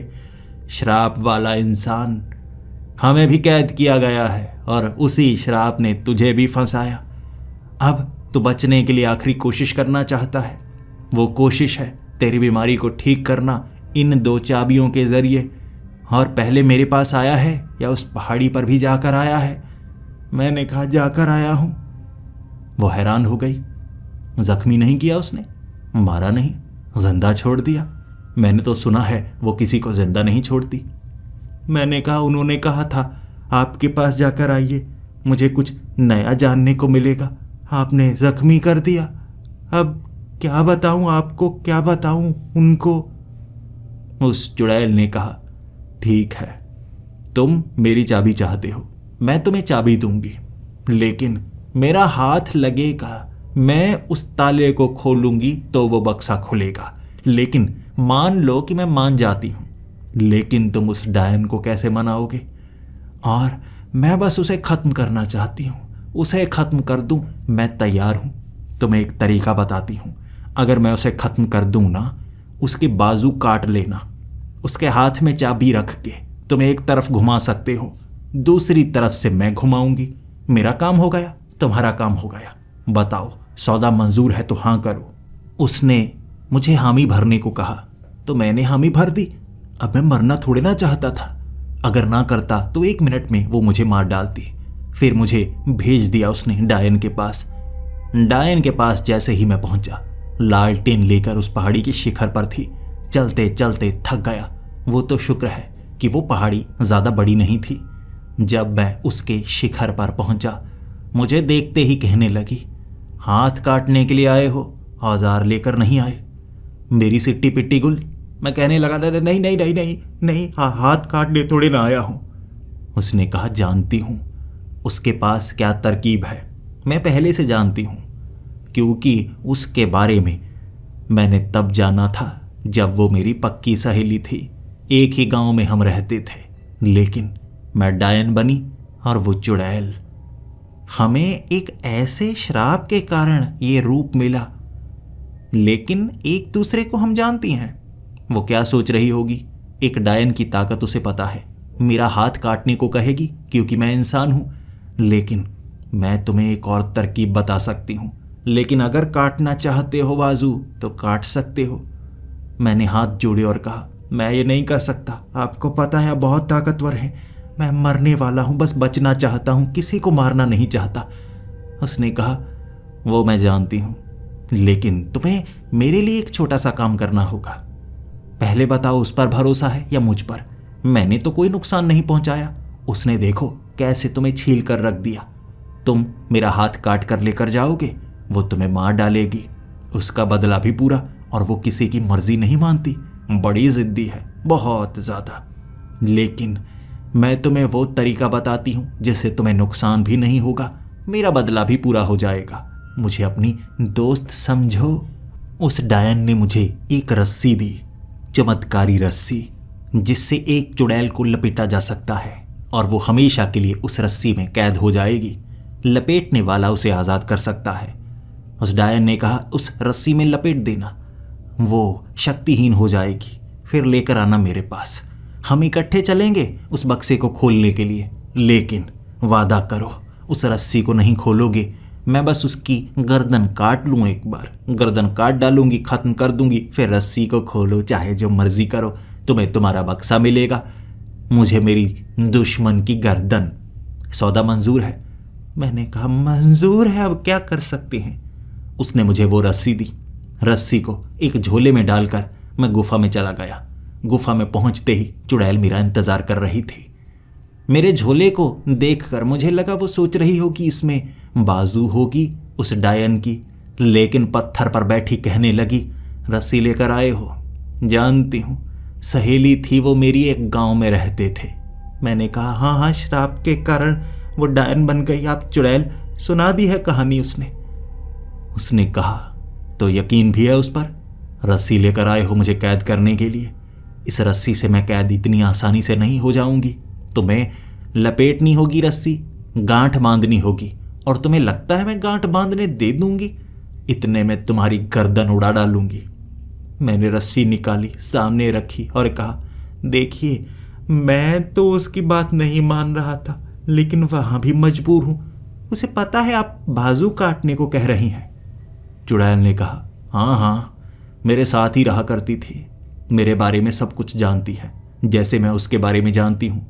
श्राप वाला इंसान। हमें भी कैद किया गया है और उसी श्राप ने तुझे भी फंसाया। अब तू बचने के लिए आखिरी कोशिश करना चाहता है। वो कोशिश है तेरी बीमारी को ठीक करना इन 2 चाबियों के जरिए। और पहले मेरे पास आया है या उस पहाड़ी पर भी जाकर आया है? मैंने कहा, जाकर आया हूं। वो हैरान हो गई। जख्मी नहीं किया उसने, मारा नहीं, जिंदा छोड़ दिया। मैंने तो सुना है वो किसी को जिंदा नहीं छोड़ती। मैंने कहा, उन्होंने कहा था आपके पास जाकर आइए, मुझे कुछ नया जानने को मिलेगा। आपने जख्मी कर दिया। अब क्या बताऊं आपको, क्या बताऊं उनको? उस चुड़ैल ने कहा, ठीक है, तुम मेरी चाबी चाहते हो, मैं तुम्हें चाबी दूंगी, लेकिन मेरा हाथ लगेगा, मैं उस ताले को खोलूंगी तो वो बक्सा खुलेगा। लेकिन मान लो कि मैं मान जाती हूं, लेकिन तुम उस डायन को कैसे मनाओगे? और मैं बस उसे खत्म करना चाहती हूं, उसे खत्म कर दूं, मैं तैयार हूं। तुम्हें एक तरीका बताती हूं, अगर मैं उसे खत्म कर दूं ना, उसके बाजू काट लेना, उसके हाथ में चाबी रख के तुम एक तरफ घुमा सकते हो, दूसरी तरफ से मैं घुमाऊंगी। मेरा काम हो गया, तुम्हारा काम हो गया। बताओ, सौदा मंजूर है तो हाँ करो। उसने मुझे हामी भरने को कहा तो मैंने हामी भर दी। अब मैं मरना थोड़े ना चाहता था, अगर ना करता तो 1 मिनट में वो मुझे मार डालती। फिर मुझे भेज दिया उसने डायन के पास। डायन के पास जैसे ही मैं पहुंचा, लालटेन लेकर उस पहाड़ी की शिखर पर थी। चलते चलते थक गया। वो तो शुक्र है कि वो पहाड़ी ज़्यादा बड़ी नहीं थी। जब मैं उसके शिखर पर पहुंचा, मुझे देखते ही कहने लगी, हाथ काटने के लिए आए हो, औजार लेकर नहीं आए। मेरी सिट्टी पिट्टी गुल। मैं कहने लगा, नहीं नहीं नहीं नहीं नहीं नहीं, हाथ काटने थोड़े ना आया हूं। उसने कहा, जानती हूं उसके पास क्या तरकीब है, मैं पहले से जानती हूं, क्योंकि उसके बारे में मैंने तब जाना था जब वो मेरी पक्की सहेली थी। एक ही गांव में हम रहते थे, लेकिन मैं डायन बनी और वो चुड़ैल। हमें एक ऐसे श्राप के कारण ये रूप मिला, लेकिन एक दूसरे को हम जानती हैं। वो क्या सोच रही होगी? एक डायन की ताकत उसे पता है, मेरा हाथ काटने को कहेगी क्योंकि मैं इंसान हूं। लेकिन मैं तुम्हें एक और तरकीब बता सकती हूं, लेकिन अगर काटना चाहते हो बाजू तो काट सकते हो। मैंने हाथ जोड़े और कहा, मैं ये नहीं कर सकता, आपको पता है आप बहुत ताकतवर हैं। मैं मरने वाला हूं, बस बचना चाहता हूं, किसी को मारना नहीं चाहता। उसने कहा, वो मैं जानती हूं, लेकिन तुम्हें मेरे लिए एक छोटा सा काम करना होगा। पहले बताओ, उस पर भरोसा है या मुझ पर? मैंने तो कोई नुकसान नहीं पहुंचाया। उसने देखो कैसे तुम्हें छील कर रख दिया। तुम मेरा हाथ काट कर लेकर जाओगे, वो तुम्हें मार डालेगी, उसका बदला भी पूरा। और वो किसी की मर्जी नहीं मानती, बड़ी जिद्दी है, बहुत ज्यादा। लेकिन मैं तुम्हें वो तरीका बताती हूं जिससे तुम्हें नुकसान भी नहीं होगा, मेरा बदला भी पूरा हो जाएगा। मुझे अपनी दोस्त समझो। उस डायन ने मुझे एक रस्सी दी, चमत्कारी रस्सी, जिससे एक चुड़ैल को लपेटा जा सकता है और वो हमेशा के लिए उस रस्सी में कैद हो जाएगी। लपेटने वाला उसे आज़ाद कर सकता है। उस डायन ने कहा, उस रस्सी में लपेट देना, वो शक्तिहीन हो जाएगी, फिर लेकर आना मेरे पास। हम इकट्ठे चलेंगे उस बक्से को खोलने के लिए, लेकिन वादा करो उस रस्सी को नहीं खोलोगे। मैं बस उसकी गर्दन काट लूँ, एक बार गर्दन काट डालूंगी, खत्म कर दूंगी, फिर रस्सी को खोलो, चाहे जो मर्जी करो, तुम्हें तुम्हारा बक्सा मिलेगा, मुझे मेरी दुश्मन की गर्दन। सौदा मंजूर है? मैंने कहा, मंजूर है, अब क्या कर सकते हैं। उसने मुझे वो रस्सी दी। रस्सी को एक झोले में डालकर मैं गुफा में चला गया। गुफा में पहुंचते ही चुड़ैल मेरा इंतजार कर रही थी। मेरे झोले को देखकर मुझे लगा वो सोच रही होगी इसमें बाजू होगी उस डायन की, लेकिन पत्थर पर बैठी कहने लगी, रस्सी लेकर आए हो? जानती हूँ, सहेली थी वो मेरी, एक गांव में रहते थे। मैंने कहा, हाँ हाँ, श्राप के कारण वो डायन बन गई, आप चुड़ैल। सुना दी है कहानी उसने। उसने कहा, तो यकीन भी है उस पर? रस्सी लेकर आए हो मुझे कैद करने के लिए। इस रस्सी से मैं कैद इतनी आसानी से नहीं हो जाऊंगी। तुम्हें लपेटनी होगी रस्सी, गांठ बांधनी होगी, और तुम्हें लगता है मैं गांठ बांधने दे दूंगी? इतने में तुम्हारी गर्दन उड़ा डालूंगी। मैंने रस्सी निकाली, सामने रखी और कहा, देखिए, मैं तो उसकी बात नहीं मान रहा था, लेकिन वहां भी मजबूर हूं। उसे पता है आप बाजू काटने को कह रही हैं। चुड़ैल ने कहा, हाँ हाँ, मेरे साथ ही रहा करती थी, मेरे बारे में सब कुछ जानती है, जैसे मैं उसके बारे में जानती हूँ।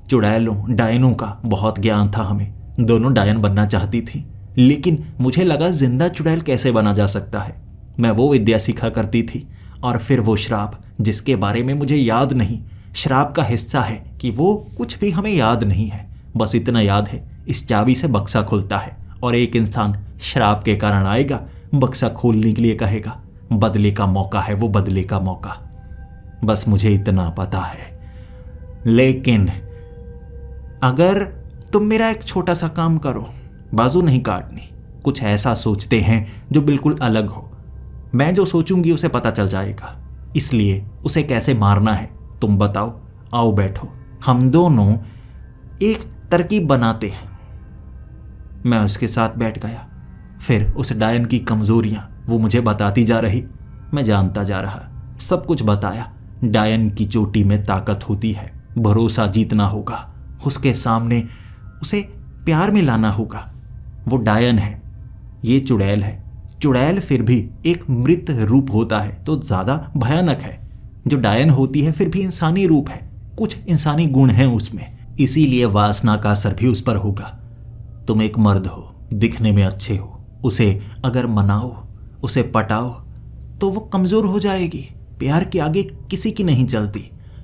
चुड़ैलों डायनों का बहुत ज्ञान था हमें, दोनों डायन बनना चाहती थी, लेकिन मुझे लगा जिंदा चुड़ैल कैसे बना जा सकता है। मैं वो विद्या सीखा करती थी, और फिर वो श्राप जिसके बारे में मुझे याद नहीं। श्राप का हिस्सा है कि वो कुछ भी हमें याद नहीं है, बस इतना याद है, इस चाबी से बक्सा खुलता है और एक इंसान श्राप के कारण आएगा, बक्सा खोलने के लिए कहेगा। बदले का मौका है वो, बदले का मौका, बस मुझे इतना पता है। लेकिन अगर तुम मेरा एक छोटा सा काम करो, बाजू नहीं काटनी, कुछ ऐसा सोचते हैं जो बिल्कुल अलग हो, मैं जो सोचूंगी उसे पता चल जाएगा, इसलिए उसे कैसे मारना है तुम बताओ। आओ बैठो, हम दोनों एक तरकीब बनाते हैं। मैं उसके साथ बैठ गया। फिर उस डायन की कमजोरियां वो मुझे बताती जा रही, मैं जानता जा रहा, सब कुछ बताया। डायन की चोटी में ताकत होती है, भरोसा जीतना होगा, उसके सामने उसे प्यार में लाना होगा। वो डायन है, ये चुड़ैल है। चुड़ैल फिर भी एक मृत रूप होता है तो ज्यादा भयानक है। जो डायन होती है फिर भी इंसानी रूप है, कुछ इंसानी गुण हैं उसमें, इसीलिए वासना का असर भी उस पर होगा। तुम एक मर्द हो, दिखने में अच्छे हो, उसे अगर मनाओ, उसे पटाओ तो वो कमजोर हो जाएगी, प्यार के आगे किसी की नहीं चलती।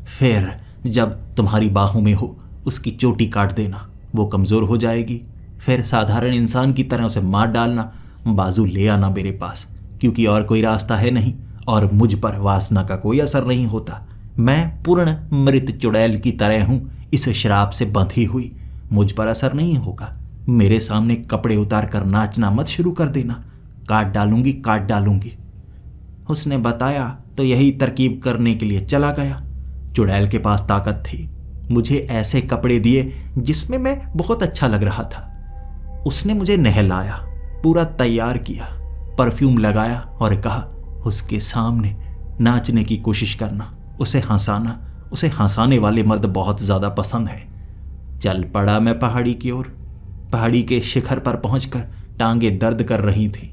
फिर जब तुम्हारी बाहों में हो, उसकी चोटी काट देना, वो कमजोर हो जाएगी। फिर साधारण इंसान की तरह उसे मार डालना, बाजू ले आना मेरे पास, क्योंकि और कोई रास्ता है नहीं और मुझ पर वासना का कोई असर नहीं होता। मैं पूर्ण मृत चुड़ैल की तरह हूं, इस श्राप से बंधी हुई, मुझ पर असर नहीं होगा। मेरे सामने कपड़े उतार कर नाचना मत शुरू कर देना, काट डालूंगी, काट डालूंगी। उसने बताया तो यही तरकीब करने के लिए चला गया। चुड़ैल के पास ताकत थी, मुझे ऐसे कपड़े दिए जिसमें मैं बहुत अच्छा लग रहा था। उसने मुझे नहलाया, पूरा तैयार किया, परफ्यूम लगाया और कहा उसके सामने नाचने की कोशिश करना, उसे हंसाना, उसे हंसाने वाले मर्द बहुत ज़्यादा पसंद है। चल पड़ा मैं पहाड़ी की ओर। पहाड़ी के शिखर पर पहुंचकर टांगे दर्द कर रही थी।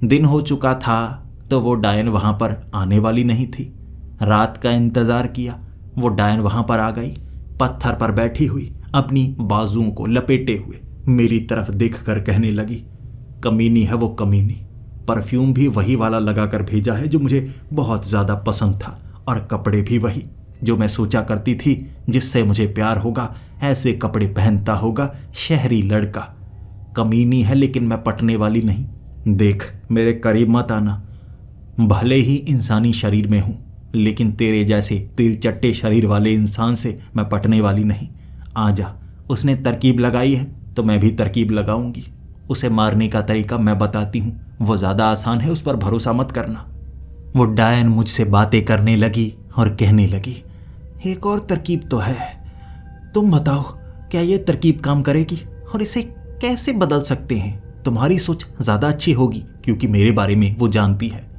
दिन हो चुका था तो वो डायन वहां पर आने वाली नहीं थी। रात का इंतजार किया, वो डायन वहां पर आ गई, पत्थर पर बैठी हुई, अपनी बाजुओं को लपेटे हुए मेरी तरफ देखकर कहने लगी, कमीनी है वो कमीनी, परफ्यूम भी वही वाला लगाकर भेजा है जो मुझे बहुत ज़्यादा पसंद था, और कपड़े भी वही जो मैं सोचा करती थी जिससे मुझे प्यार होगा, ऐसे कपड़े पहनता होगा शहरी लड़का। कमीनी है लेकिन मैं पटने वाली नहीं। देख मेरे करीब मत आना। भले ही इंसानी शरीर में हूँ, लेकिन तेरे जैसे तिल चट्टे शरीर वाले इंसान से मैं पटने वाली नहीं। आजा, उसने तरकीब लगाई है तो मैं भी तरकीब लगाऊंगी। उसे मारने का तरीका मैं बताती हूँ, वो ज़्यादा आसान है, उस पर भरोसा मत करना। वो डायन मुझसे बातें करने लगी और कहने लगी, एक और तरकीब तो है, तुम बताओ क्या ये तरकीब काम करेगी और इसे कैसे बदल सकते हैं? तुम्हारी सोच ज़्यादा अच्छी होगी क्योंकि मेरे बारे में वो जानती है।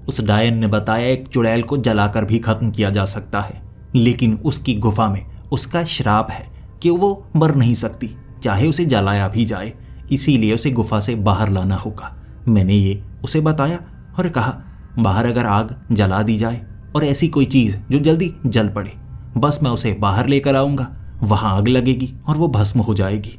उस डायन ने बताया एक चुड़ैल को जलाकर भी खत्म किया जा सकता है, लेकिन उसकी गुफा में उसका श्राप है कि वो मर नहीं सकती चाहे उसे जलाया भी जाए, इसीलिए उसे गुफा से बाहर लाना होगा। मैंने ये उसे बताया और कहा बाहर अगर आग जला दी जाए और ऐसी कोई चीज़ जो जल्दी जल पड़े, बस मैं उसे बाहर लेकर आऊँगा, वहाँ आग लगेगी और वो भस्म हो जाएगी।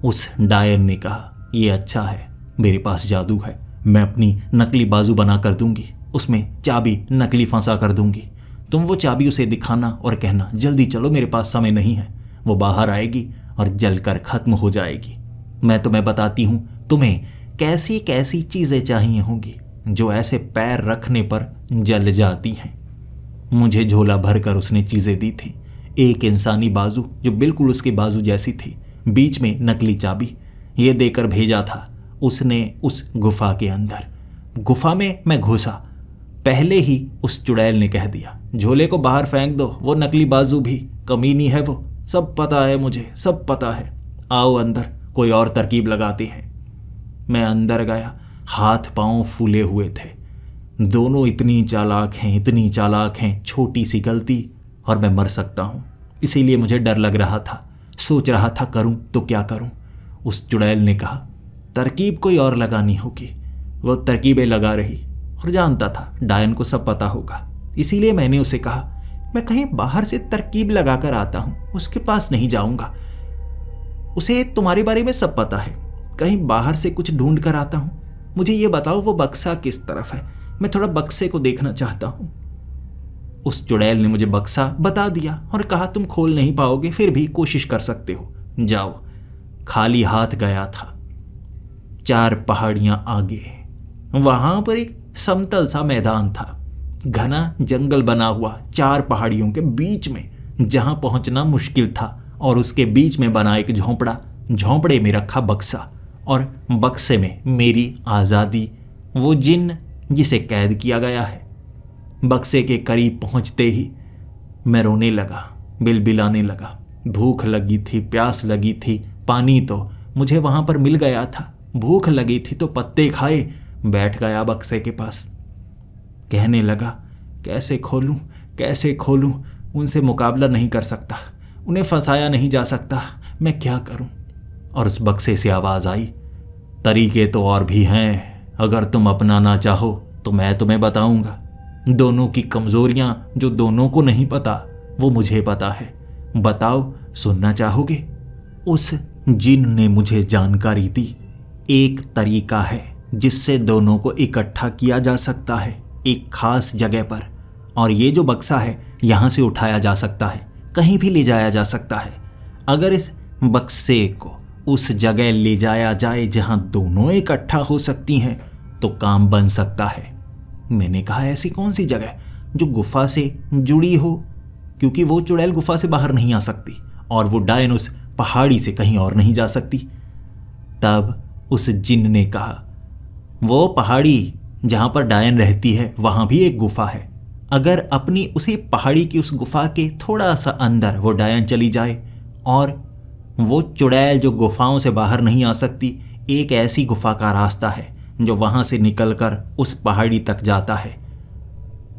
उस डायन ने कहा ये अच्छा है, मेरे पास जादू है, मैं अपनी नकली बाजू बना कर दूंगी, उसमें चाबी नकली फंसा कर दूंगी। तुम वो चाबी उसे दिखाना और कहना जल्दी चलो मेरे पास समय नहीं है। वो बाहर आएगी और जलकर खत्म हो जाएगी। मैं तुम्हें बताती हूँ तुम्हें कैसी कैसी चीज़ें चाहिए होंगी जो ऐसे पैर रखने पर जल जाती हैं। मुझे झोला भर कर उसने चीज़ें दी थी। एक इंसानी बाजू जो बिल्कुल उसकी बाजू जैसी थी, बीच में नकली चाबी, ये देकर भेजा था उसने उस गुफा के अंदर। गुफा में मैं घुसा, पहले ही उस चुड़ैल ने कह दिया झोले को बाहर फेंक दो, वो नकली बाजू भी कमीनी है, वो सब पता है मुझे, सब पता है, आओ अंदर कोई और तरकीब लगाते हैं। मैं अंदर गया, हाथ पांव फूले हुए थे। दोनों इतनी चालाक हैं, इतनी चालाक हैं, छोटी सी गलती और मैं मर सकता हूँ। इसीलिए मुझे डर लग रहा था, सोच रहा था करूँ तो क्या करूँ। उस चुड़ैल ने कहा तरकीब कोई और लगानी होगी। वो तरकीबें लगा रही और जानता था डायन को सब पता होगा, इसीलिए मैंने उसे कहा मैं कहीं बाहर से तरकीब लगाकर आता हूँ, उसके पास नहीं जाऊँगा, उसे तुम्हारे बारे में सब पता है, कहीं बाहर से कुछ ढूंढ कर आता हूँ। मुझे ये बताओ वो बक्सा किस तरफ है, मैं थोड़ा बक्से को देखना चाहता हूँ। उस चुड़ैल ने मुझे बक्सा बता दिया और कहा तुम खोल नहीं पाओगे, फिर भी कोशिश कर सकते हो, जाओ। खाली हाथ गया था। 4 पहाड़ियां आगे, वहां पर एक समतल सा मैदान था, घना जंगल बना हुआ 4 पहाड़ियों के बीच में, जहां पहुंचना मुश्किल था, और उसके बीच में बना एक झोंपड़ा, झोंपड़े में रखा बक्सा और बक्से में मेरी आज़ादी, वो जिन जिसे कैद किया गया है। बक्से के करीब पहुंचते ही मैं रोने लगा, बिलबिलाने लगा। भूख लगी थी, प्यास लगी थी, पानी तो मुझे वहां पर मिल गया था, भूख लगी थी तो पत्ते खाए। बैठ गया बक्से के पास, कहने लगा कैसे खोलूं, कैसे खोलूं, उनसे मुकाबला नहीं कर सकता, उन्हें फंसाया नहीं जा सकता, मैं क्या करूं। और उस बक्से से आवाज़ आई तरीके तो और भी हैं, अगर तुम अपनाना चाहो तो मैं तुम्हें बताऊंगा। दोनों की कमजोरियां जो दोनों को नहीं पता वो मुझे पता है, बताओ सुनना चाहोगे। उस जिन ने मुझे जानकारी दी, एक तरीका है जिससे दोनों को इकट्ठा किया जा सकता है एक खास जगह पर, और ये जो बक्सा है यहाँ से उठाया जा सकता है, कहीं भी ले जाया जा सकता है। अगर इस बक्से को उस जगह ले जाया जाए जहाँ दोनों इकट्ठा हो सकती हैं तो काम बन सकता है। मैंने कहा ऐसी कौन सी जगह जो गुफा से जुड़ी हो, क्योंकि वो चुड़ैल गुफा से बाहर नहीं आ सकती और वो डायन उस पहाड़ी से कहीं और नहीं जा सकती। तब उस जिन ने कहा वो पहाड़ी जहाँ पर डायन रहती है वहाँ भी एक गुफा है, अगर अपनी उसी पहाड़ी की उस गुफा के थोड़ा सा अंदर वो डायन चली जाए और वो चुड़ैल जो गुफाओं से बाहर नहीं आ सकती, एक ऐसी गुफा का रास्ता है जो वहाँ से निकलकर उस पहाड़ी तक जाता है,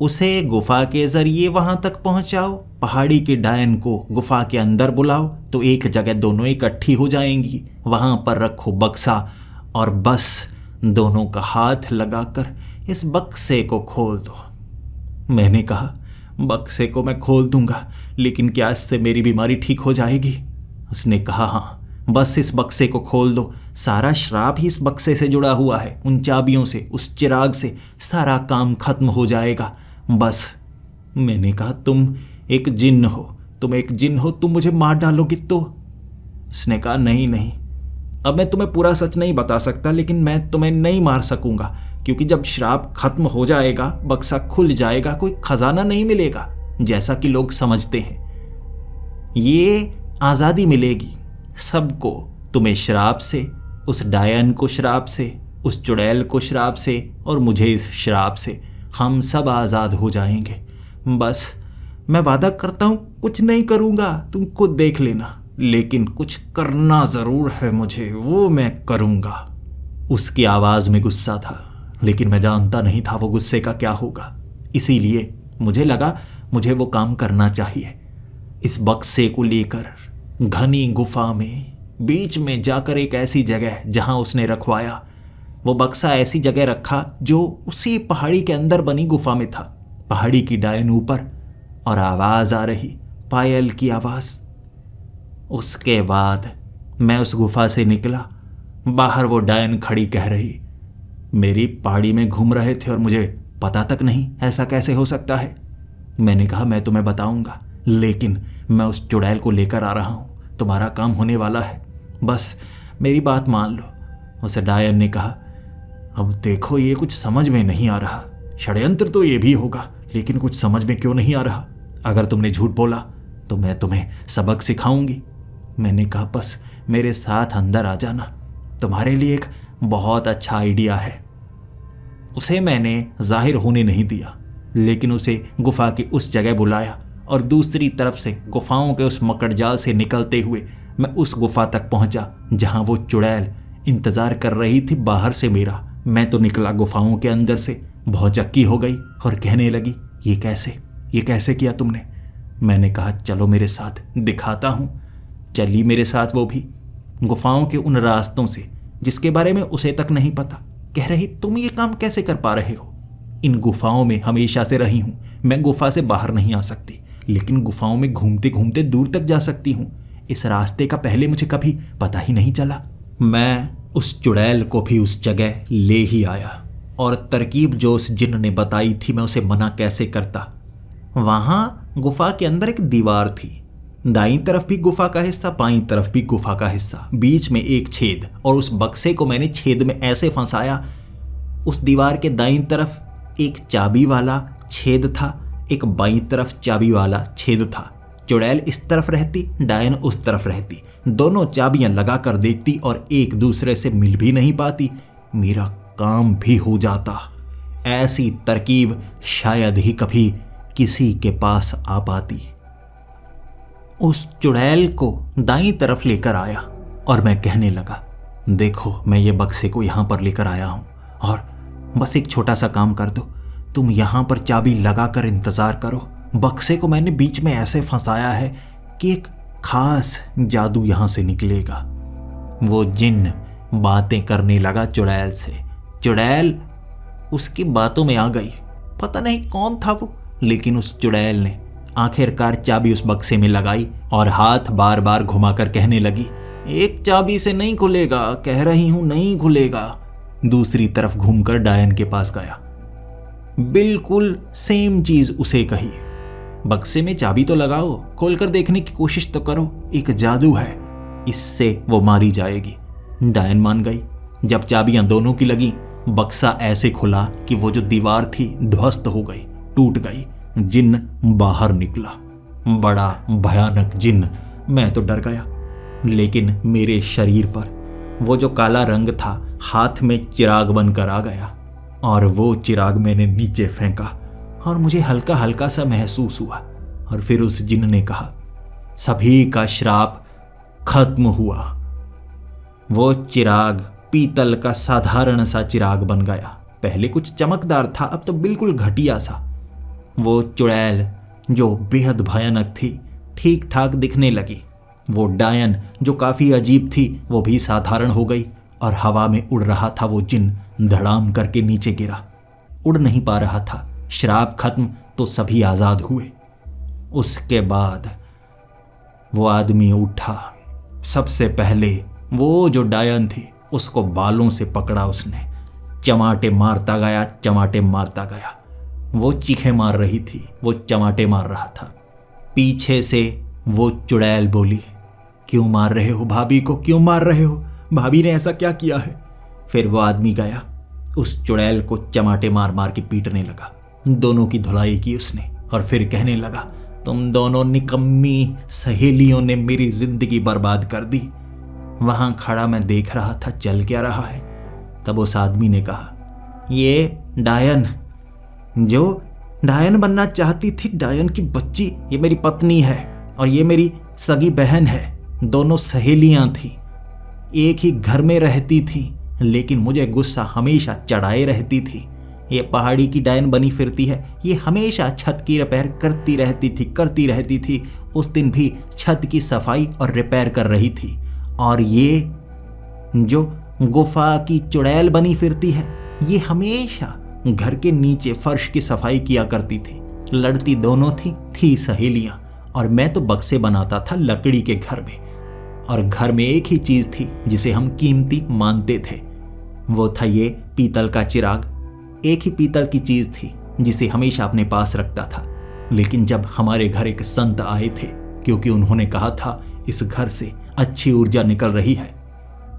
उसे गुफा के ज़रिए वहाँ तक पहुँचाओ, पहाड़ी के डायन को गुफा के अंदर बुलाओ तो एक जगह दोनों इकट्ठी हो जाएंगी। वहाँ पर रखो बक्सा और बस दोनों का हाथ लगाकर इस बक्से को खोल दो। मैंने कहा, बक्से को मैं खोल दूंगा, लेकिन क्या इससे मेरी बीमारी ठीक हो जाएगी? उसने कहा, हाँ, बस इस बक्से को खोल दो, सारा श्राप ही इस बक्से से जुड़ा हुआ है, उन चाबियों से, उस चिराग से सारा काम खत्म हो जाएगा बस। मैंने कहा, तुम एक जिन्न हो, तुम एक जिन्न हो, तुम मुझे मार डालोगी तो? उसने कहा, नहीं नहीं, अब मैं तुम्हें पूरा सच नहीं बता सकता, लेकिन मैं तुम्हें नहीं मार सकूंगा, क्योंकि जब श्राप खत्म हो जाएगा, बक्सा खुल जाएगा, कोई खजाना नहीं मिलेगा जैसा कि लोग समझते हैं। ये आज़ादी मिलेगी सबको, तुम्हें श्राप से, उस डायन को श्राप से, उस चुड़ैल को श्राप से और मुझे इस श्राप से। हम सब आज़ाद हो जाएंगे। बस मैं वादा करता हूँ कुछ नहीं करूँगा, तुम खुद देख लेना, लेकिन कुछ करना ज़रूर है मुझे, वो मैं करूँगा। उसकी आवाज़ में गुस्सा था, लेकिन मैं जानता नहीं था वो गुस्से का क्या होगा, इसीलिए मुझे लगा मुझे वो काम करना चाहिए। इस बक्से को लेकर घनी गुफा में बीच में जाकर एक ऐसी जगह जहां उसने रखवाया, वो बक्सा ऐसी जगह रखा जो उसी पहाड़ी के अंदर बनी गुफा में था। पहाड़ी की डायन ऊपर और आवाज़ आ रही, पायल की आवाज़। उसके बाद मैं उस गुफा से निकला, बाहर वो डायन खड़ी कह रही, मेरी पहाड़ी में घूम रहे थे और मुझे पता तक नहीं, ऐसा कैसे हो सकता है? मैंने कहा, मैं तुम्हें बताऊंगा, लेकिन मैं उस चुड़ैल को लेकर आ रहा हूँ, तुम्हारा काम होने वाला है, बस मेरी बात मान लो। उस डायन ने कहा, अब देखो ये कुछ समझ में नहीं आ रहा, षड्यंत्र तो ये भी होगा, लेकिन कुछ समझ में क्यों नहीं आ रहा? अगर तुमने झूठ बोला तो मैं तुम्हें सबक सिखाऊंगी। मैंने कहा, बस मेरे साथ अंदर आ जाना, तुम्हारे लिए एक बहुत अच्छा आइडिया है। उसे मैंने जाहिर होने नहीं दिया, लेकिन उसे गुफा की उस जगह बुलाया और दूसरी तरफ से गुफाओं के उस मकड़जाल से निकलते हुए मैं उस गुफा तक पहुंचा जहां वो चुड़ैल इंतज़ार कर रही थी बाहर से मेरा। मैं तो निकला गुफाओं के अंदर से, भौचक्की हो गई और कहने लगी, ये कैसे किया तुमने? मैंने कहा, चलो मेरे साथ, दिखाता हूँ। चली मेरे साथ वो भी, गुफाओं के उन रास्तों से जिसके बारे में उसे तक नहीं पता। कह रही, तुम ये काम कैसे कर पा रहे हो? इन गुफाओं में हमेशा से रही हूँ, मैं गुफा से बाहर नहीं आ सकती, लेकिन गुफाओं में घूमते घूमते दूर तक जा सकती हूँ। इस रास्ते का पहले मुझे कभी पता ही नहीं चला। मैं उस चुड़ैल को भी उस जगह ले ही आया और तरकीब जो उस जिन्न ने बताई थी, मैं उसे मना कैसे करता। वहाँ गुफा के अंदर एक दीवार थी, दाईं तरफ भी गुफा का हिस्सा, बाईं तरफ भी गुफा का हिस्सा, बीच में एक छेद, और उस बक्से को मैंने छेद में ऐसे फंसाया। उस दीवार के दाईं तरफ एक चाबी वाला छेद था, एक बाईं तरफ चाबी वाला छेद था। चुड़ैल इस तरफ रहती, डायन उस तरफ रहती, दोनों चाबियां लगाकर देखती और एक दूसरे से मिल भी नहीं पाती। मेरा काम भी हो जाता। ऐसी तरकीब शायद ही कभी किसी के पास आ पाती। उस चुड़ैल को दाईं तरफ लेकर आया और मैं कहने लगा, देखो मैं ये बक्से को यहाँ पर लेकर आया हूँ और बस एक छोटा सा काम कर दो, तुम यहाँ पर चाबी लगाकर इंतज़ार करो। बक्से को मैंने बीच में ऐसे फंसाया है कि एक खास जादू यहाँ से निकलेगा। वो जिन्न बातें करने लगा चुड़ैल से। चुड़ैल उसकी बातों में आ गई। पता नहीं कौन था वो, लेकिन उस चुड़ैल ने आखिरकार चाबी उस बक्से में लगाई और हाथ बार बार घुमाकर कहने लगी, एक चाबी से नहीं खुलेगा, कह रही हूं नहीं खुलेगा। दूसरी तरफ घूमकर डायन के पास गया, बिल्कुल सेम चीज उसे कही, बक्से में चाबी तो लगाओ, खोलकर देखने की कोशिश तो करो, एक जादू है, इससे वो मारी जाएगी। डायन मान गई। जब चाबियां दोनों की लगी, बक्सा ऐसे खुला कि वो जो दीवार थी ध्वस्त हो गई, टूट गई। जिन्न बाहर निकला, बड़ा भयानक जिन्न। मैं तो डर गया, लेकिन मेरे शरीर पर वो जो काला रंग था हाथ में चिराग बनकर आ गया और वो चिराग मैंने नीचे फेंका और मुझे हल्का हल्का सा महसूस हुआ। और फिर उस जिन ने कहा, सभी का श्राप खत्म हुआ। वो चिराग पीतल का साधारण सा चिराग बन गया। पहले कुछ चमकदार था, अब तो बिल्कुल घटिया सा। वो चुड़ैल जो बेहद भयानक थी ठीक ठाक दिखने लगी। वो डायन जो काफ़ी अजीब थी वो भी साधारण हो गई। और हवा में उड़ रहा था वो जिन धड़ाम करके नीचे गिरा। उड़ नहीं पा रहा था। श्राप खत्म तो सभी आज़ाद हुए। उसके बाद वो आदमी उठा। सबसे पहले वो जो डायन थी उसको बालों से पकड़ा उसने। चमाटे मारता गया, चमाटे मारता गया। वो चीखें मार रही थी, वो चमाटे मार रहा था। पीछे से वो चुड़ैल बोली, क्यों मार रहे हो भाभी को, क्यों मार रहे हो, भाभी ने ऐसा क्या किया है। फिर वो आदमी गया, उस चुड़ैल को चमाटे मार मार के पीटने लगा। दोनों की धुलाई की उसने और फिर कहने लगा, तुम दोनों निकम्मी सहेलियों ने मेरी जिंदगी बर्बाद कर दी। वहां खड़ा मैं देख रहा था चल क्या रहा है। तब उस आदमी ने कहा, ये डायन जो डायन बनना चाहती थी, डायन की बच्ची, ये मेरी पत्नी है और ये मेरी सगी बहन है। दोनों सहेलियां थी, एक ही घर में रहती थी, लेकिन मुझे गुस्सा हमेशा चढ़ाए रहती थी। ये पहाड़ी की डायन बनी फिरती है, ये हमेशा छत की रिपेयर करती रहती थी। उस दिन भी छत की सफाई और रिपेयर कर रही थी। और ये जो गुफा की चुड़ैल बनी फिरती है, ये हमेशा घर के नीचे फर्श की सफाई किया करती थी। लड़ती दोनों थी सहेलियां। और मैं तो बक्से बनाता था लकड़ी के घर में। और घर में एक ही चीज थी जिसे हम कीमती मानते थे, वो था ये पीतल का चिराग। एक ही पीतल की चीज थी जिसे हमेशा अपने पास रखता था। लेकिन जब हमारे घर एक संत आए थे, क्योंकि उन्होंने कहा था इस घर से अच्छी ऊर्जा निकल रही है,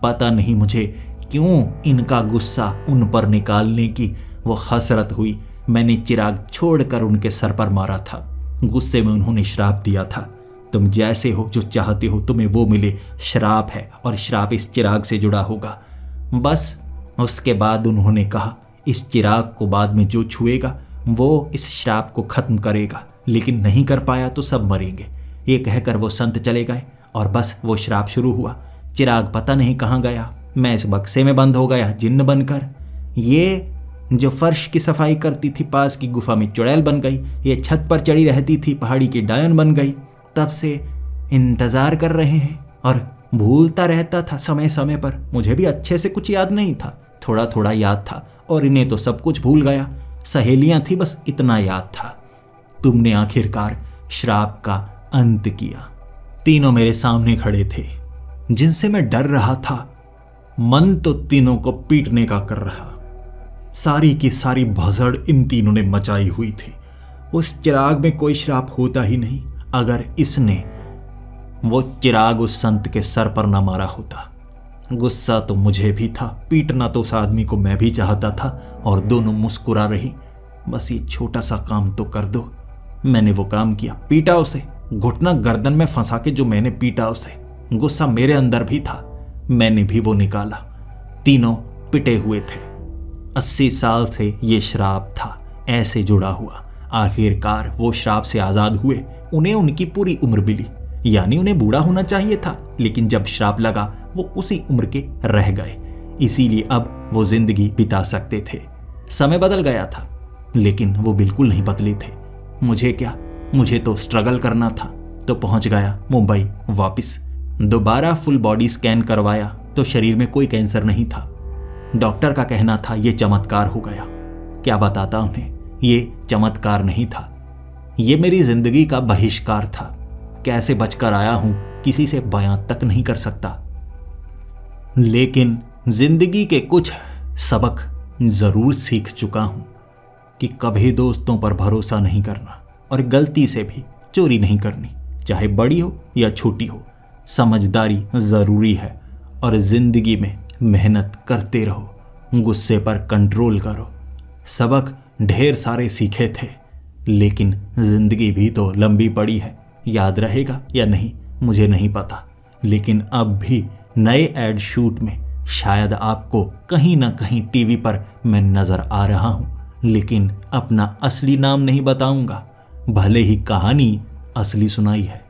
पता नहीं मुझे क्यों इनका गुस्सा उन पर निकालने की वो हसरत हुई। मैंने चिराग छोड़कर उनके सर पर मारा था। गुस्से में उन्होंने श्राप दिया था, तुम जैसे हो, जो चाहते हो तुम्हें वो मिले। श्राप है और श्राप इस चिराग से जुड़ा होगा। बस उसके बाद उन्होंने कहा, इस चिराग को बाद में जो छुएगा वो इस श्राप को खत्म करेगा, लेकिन नहीं कर पाया तो सब मरेंगे। ये कहकर वो संत चले गए और बस वो श्राप शुरू हुआ। चिराग पता नहीं कहाँ गया। मैं इस बक्से में बंद हो गया जिन्न बनकर। ये जो फर्श की सफाई करती थी पास की गुफा में चुड़ैल बन गई। ये छत पर चढ़ी रहती थी पहाड़ी की डायन बन गई। तब से इंतजार कर रहे हैं और भूलता रहता था समय समय पर। मुझे भी अच्छे से कुछ याद नहीं था, थोड़ा थोड़ा याद था। और इन्हें तो सब कुछ भूल गया। सहेलियां थी, बस इतना याद था। तुमने आखिरकार श्राप का अंत किया। तीनों मेरे सामने खड़े थे, जिनसे मैं डर रहा था। मन तो तीनों को पीटने का कर रहा। सारी की सारी भसड़ इन तीनों ने मचाई हुई थी। उस चिराग में कोई श्राप होता ही नहीं अगर इसने वो चिराग उस संत के सर पर न मारा होता। गुस्सा तो मुझे भी था, पीटना तो उस आदमी को मैं भी चाहता था। और दोनों मुस्कुरा रही, बस ये छोटा सा काम तो कर दो। मैंने वो काम किया, पीटा उसे, घुटना गर्दन में फंसा के जो मैंने पीटा उसे। गुस्सा मेरे अंदर भी था, मैंने भी वो निकाला। तीनों पिटे हुए थे। 80 साल से ये श्राप था ऐसे जुड़ा हुआ। आखिरकार वो श्राप से आज़ाद हुए। उन्हें उनकी पूरी उम्र मिली, यानी उन्हें बूढ़ा होना चाहिए था, लेकिन जब श्राप लगा वो उसी उम्र के रह गए। इसीलिए अब वो जिंदगी बिता सकते थे। समय बदल गया था, लेकिन वो बिल्कुल नहीं बदले थे। मुझे क्या, मुझे तो स्ट्रगल करना था। तो पहुंच गया मुंबई वापस। दोबारा फुल बॉडी स्कैन करवाया तो शरीर में कोई कैंसर नहीं था। डॉक्टर का कहना था ये चमत्कार हो गया। क्या बताता उन्हें, ये चमत्कार नहीं था, ये मेरी जिंदगी का बहिष्कार था। कैसे बचकर आया हूं किसी से बयां तक नहीं कर सकता। लेकिन जिंदगी के कुछ सबक जरूर सीख चुका हूं कि कभी दोस्तों पर भरोसा नहीं करना और गलती से भी चोरी नहीं करनी, चाहे बड़ी हो या छोटी हो। समझदारी जरूरी है और जिंदगी में मेहनत करते रहो, गुस्से पर कंट्रोल करो। सबक ढेर सारे सीखे थे, लेकिन जिंदगी भी तो लंबी पड़ी है। याद रहेगा या नहीं मुझे नहीं पता, लेकिन अब भी नए एड शूट में शायद आपको कहीं ना कहीं टीवी पर मैं नजर आ रहा हूं। लेकिन अपना असली नाम नहीं बताऊंगा, भले ही कहानी असली सुनाई है।